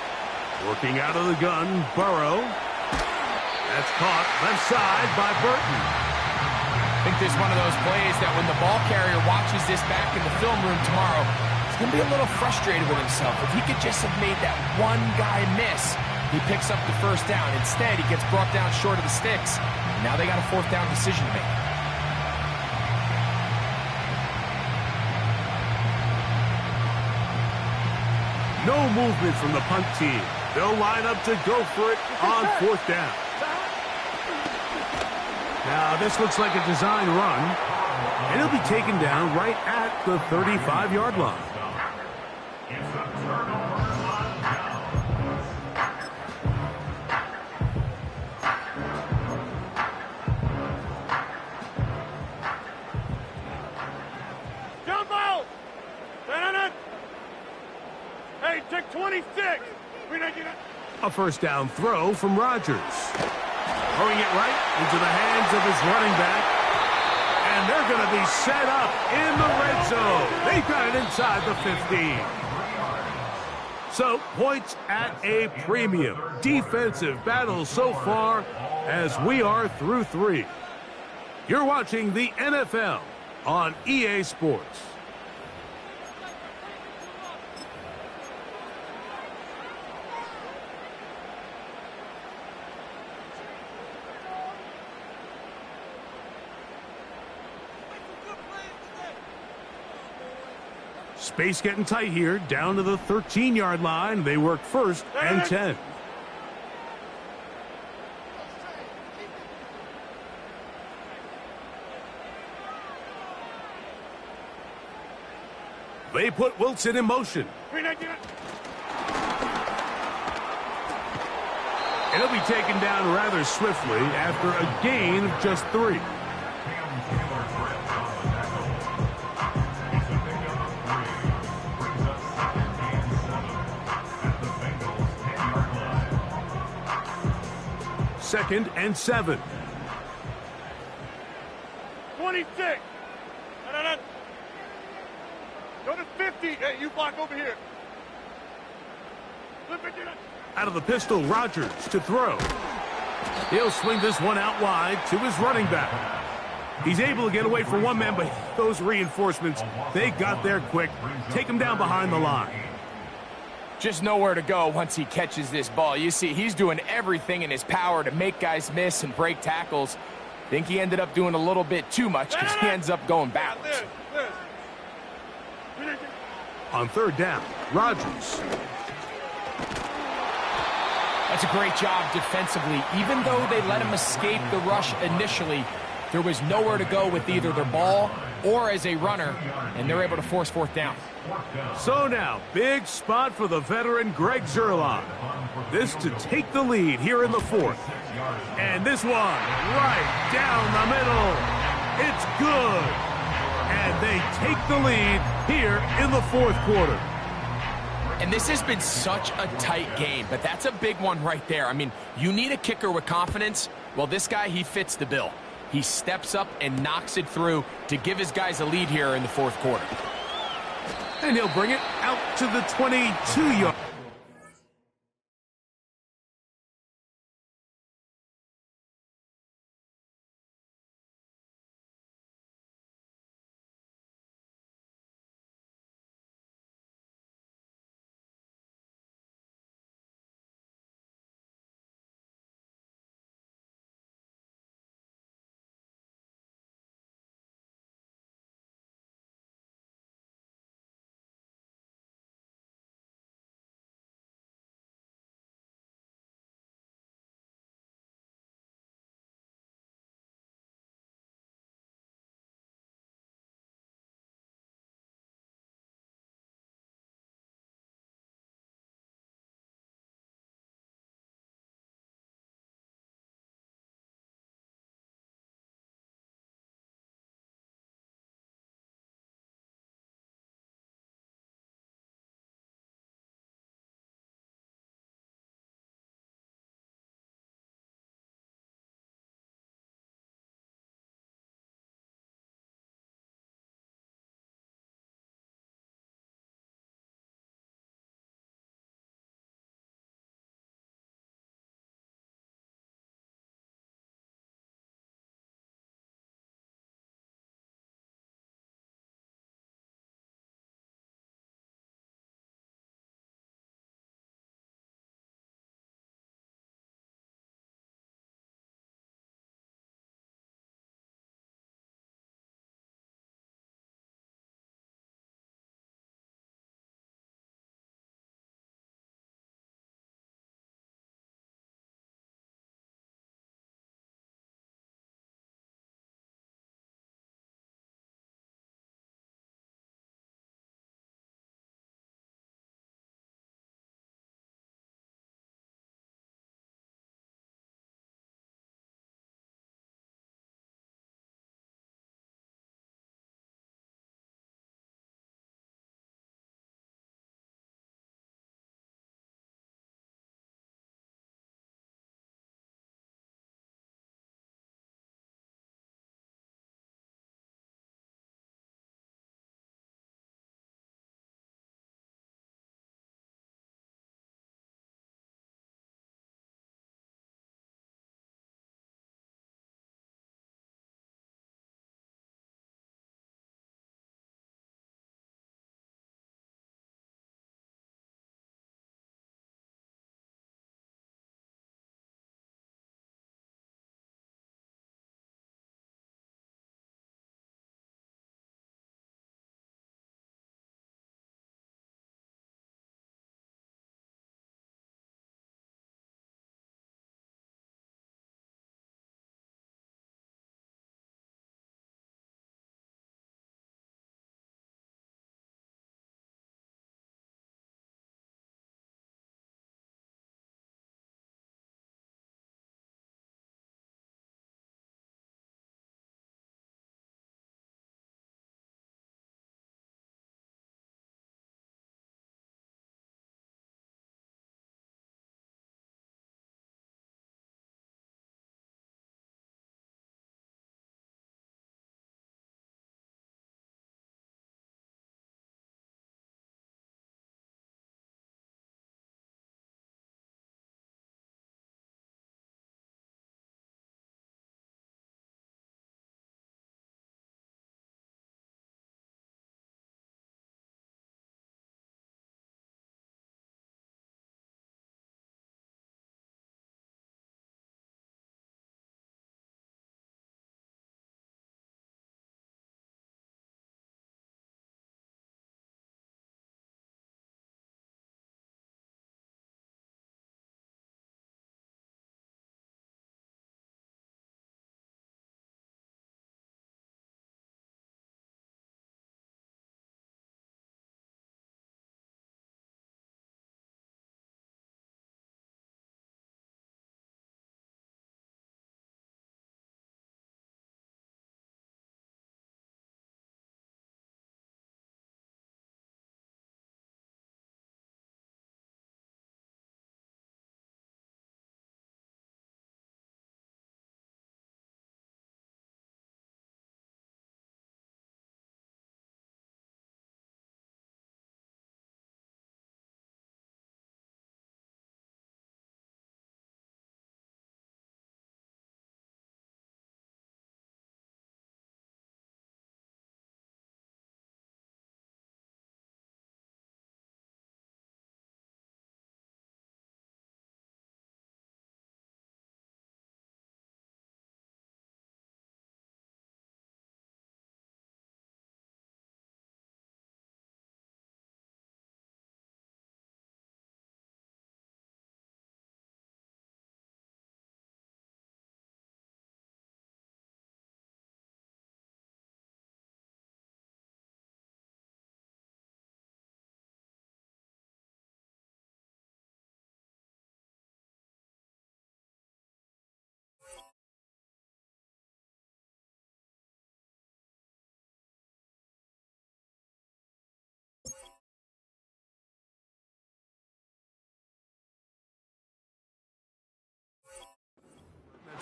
Working out of the gun, Burrow. That's caught left side by Burton. I think this is one of those plays that when the ball carrier watches this back in the film room tomorrow, he's going to be a little frustrated with himself. If he could just have made that one guy miss, he picks up the first down. Instead, he gets brought down short of the sticks. Now they got a fourth down decision to make. No movement from the punt team. They'll line up to go for it on fourth down. Now, this looks like a design run, and he'll be taken down right at the 35-yard line. Jump out! Hey, take 26! A first down throw from Rodgers. Throwing it right into the hands of his running back. And they're going to be set up in the red zone. They got it inside the 15. So, points at a premium. Defensive battle so far as we are through 3. You're watching the NFL on EA Sports. Space getting tight here, down to the 13-yard line. They work first and 10. They put Wilson in motion. And he'll be taken down rather swiftly after a gain of just 3. Second and 7. 26. Go to 50. Hey, you block over here. Out of the pistol, Rodgers to throw. He'll swing this one out wide to his running back. He's able to get away from one man, but those reinforcements, they got there quick. Take him down behind the line. Just nowhere to go once he catches this ball. You see, he's doing everything in his power to make guys miss and break tackles. Think he ended up doing a little bit too much because he ends up going backwards. On third down, Rodgers. That's a great job defensively. Even though they let him escape the rush initially, there was nowhere to go with either their ball or as a runner, and they're able to force fourth down. So now, big spot for the veteran Greg Zuerlein. This to take the lead here in the fourth. And this one, right down the middle. It's good. And they take the lead here in the fourth quarter. And this has been such a tight game, but that's a big one right there. I mean, you need a kicker with confidence. Well, this guy, he fits the bill. He steps up and knocks it through to give his guys a lead here in the fourth quarter. And he'll bring it out to the 22-yard.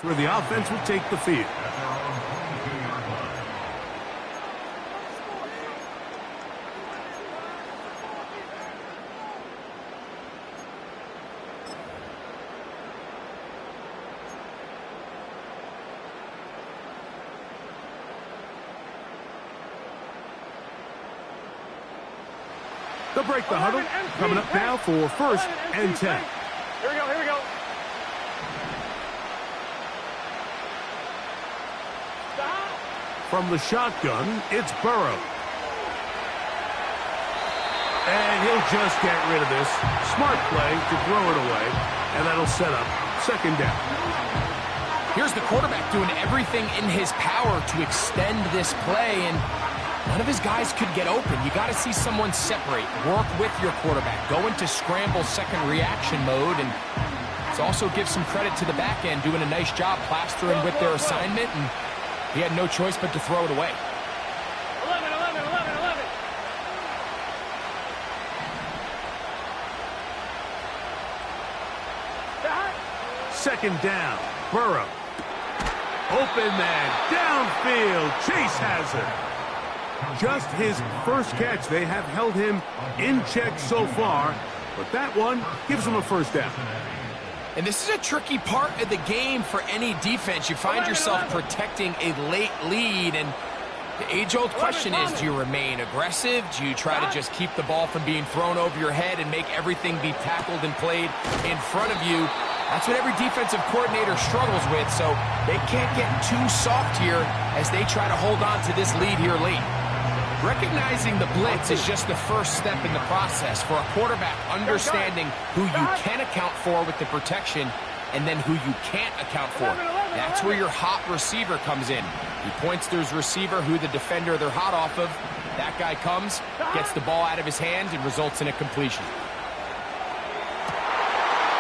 where the offense will take the field. They'll break the huddle. Coming up now for 1st and 10. Here we go, here we go. From the shotgun, it's Burrow. And he'll just get rid of this. Smart play to throw it away, and that'll set up 2nd down. Here's the quarterback doing everything in his power to extend this play, and none of his guys could get open. You got to see someone separate, work with your quarterback, go into scramble second reaction mode, and it also gives some credit to the back end doing a nice job plastering with their assignment, and he had no choice but to throw it away. 11, 11, 11, 11. 2nd down, Burrow. Open man, downfield, Chase has it. Just his first catch. They have held him in check so far, but that one gives him a 1st down. And this is a tricky part of the game for any defense. You find yourself protecting a late lead, and the age-old question is, do you remain aggressive? Do you try to just keep the ball from being thrown over your head and make everything be tackled and played in front of you? That's what every defensive coordinator struggles with, so they can't get too soft here as they try to hold on to this lead here late. Recognizing the blitz is just the first step in the process for a quarterback understanding who you can account for with the protection and then who you can't account for. That's where your hot receiver comes in. He points to his receiver who the defender they're hot off of. That guy comes, gets the ball out of his hand, and results in a completion.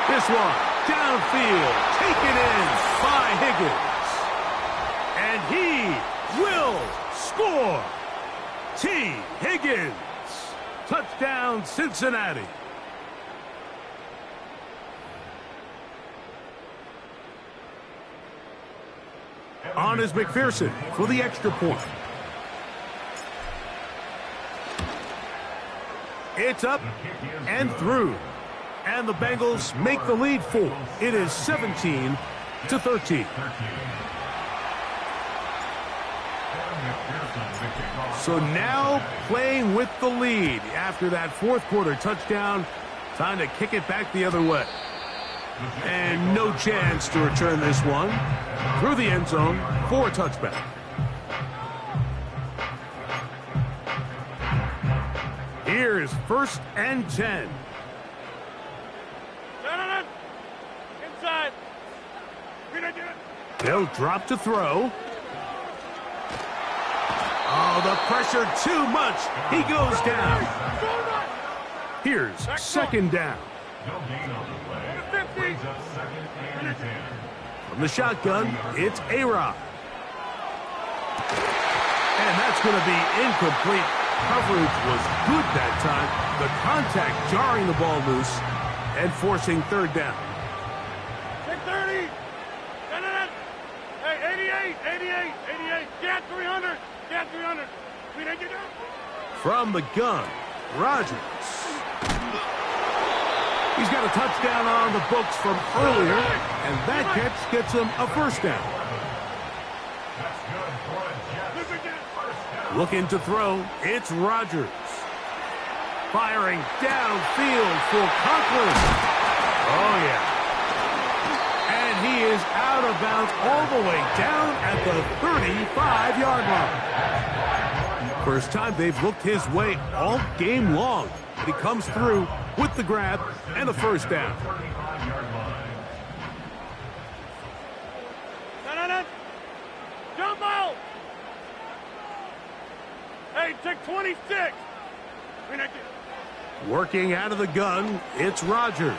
This one, downfield, taken in by Higgins. And he will score. T. Higgins. Touchdown, Cincinnati. On is McPherson for the extra point. It's up and through. And the Bengals make the lead 4. It is 17-13. So now playing with the lead after that 4th quarter touchdown. Time to kick it back the other way. And no chance to return this one through the end zone for a touchback. Here's 1st and 10. Inside. They'll drop to throw. Oh, the pressure too much. He goes down. Here's 2nd down. From the shotgun, it's A-Rod. And that's going to be incomplete. Coverage was good that time. The contact jarring the ball loose and forcing 3rd down. 630. Hey, 88. Get 300. Get 300. We didn't get down. From the gun, Rodgers. He's got a touchdown on the books from earlier, and that catch gets him a 1st down. Looking to throw, it's Rodgers. Firing downfield for Conklin. Oh, yeah. And he is out of bounds all the way down at the 35-yard line. First time they've looked his way all game long. But he comes through with the grab and a 1st down. Jump out. Hey, take 26. Working out of the gun, it's Rodgers.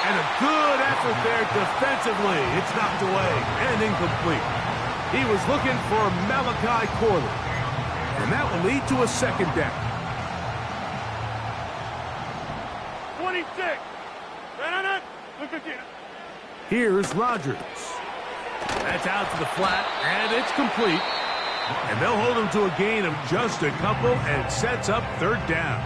And a good effort there defensively. It's knocked away and incomplete. He was looking for Malachi Corley. And that will lead to a 2nd down. 26. Look at you. Here's Rodgers. That's out to the flat, and it's complete. And they'll hold him to a gain of just a couple, and sets up third down.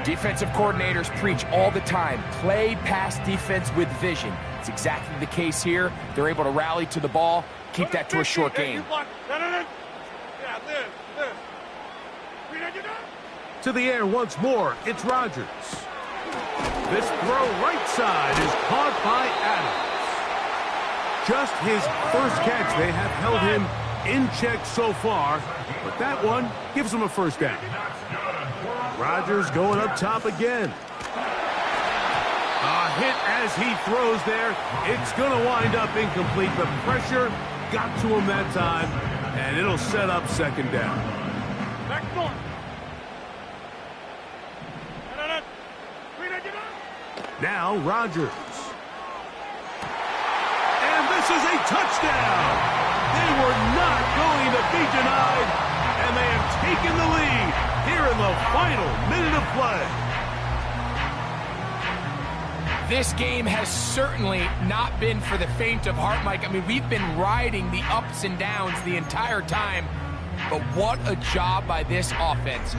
Defensive coordinators preach all the time, play pass defense with vision. It's exactly the case here. They're able to rally to the ball, keep that to a short gain. To the air once more, it's Rodgers. This throw right side is caught by Adams. Just his first catch. They have held him in check so far, but that one gives him a first down. Rodgers going up top again. A hit as he throws there. It's going to wind up incomplete. The pressure got to him that time, and it'll set up second down. Next one. Now Rodgers. And this is a touchdown. They were not going to be denied, and they have taken the lead here in the final minute of play. This game has certainly not been for the faint of heart, Mike. I mean, we've been riding the ups and downs the entire time, but what a job by this offense.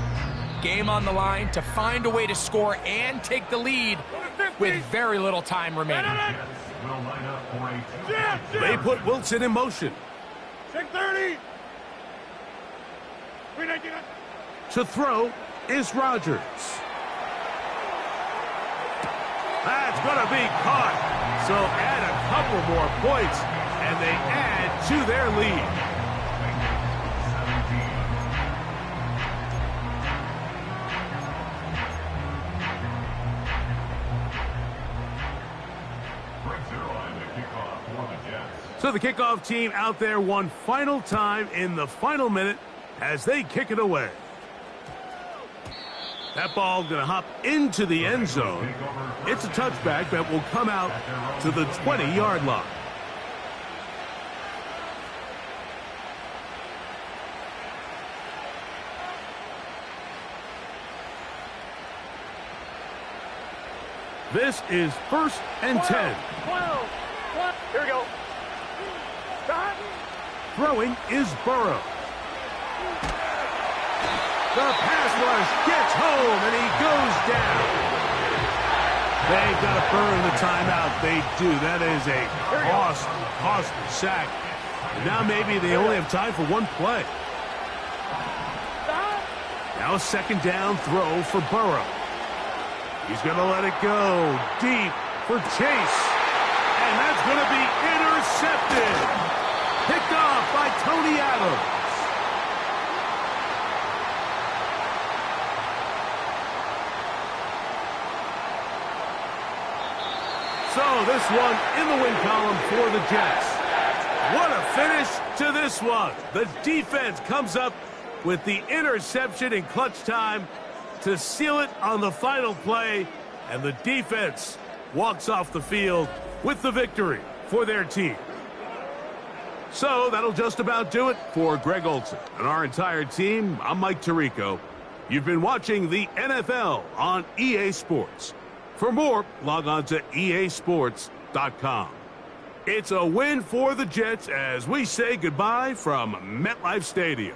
Game on the line to find a way to score and take the lead with very little time remaining. They put Wilson in motion. 6:30. To throw is Rodgers. That's going to be caught. So add a couple more points, and they add to their lead. So the kickoff team out there one final time in the final minute as they kick it away. That ball going to hop into the end zone. It's a touchback that will come out to the 20-yard line. This is 1st and 10. 12. Here we go. Stop. Throwing is Burrow. The pass rush gets home, and he goes down. They've got to burn the timeout. They do. That is a costly sack. And now maybe they only have time for one play. Now a second down throw for Burrow. He's going to let it go deep for Chase. And that's going to be intercepted. Picked off by Tony Adams. So this one in the win column for the Jets. What a finish to this one. The defense comes up with the interception in clutch time to seal it on the final play, and the defense walks off the field with the victory for their team. So that'll just about do it for Greg Olsen and our entire team. I'm Mike Tirico. You've been watching the NFL on EA Sports. For more, log on to easports.com. It's a win for the Jets as we say goodbye from MetLife Stadium.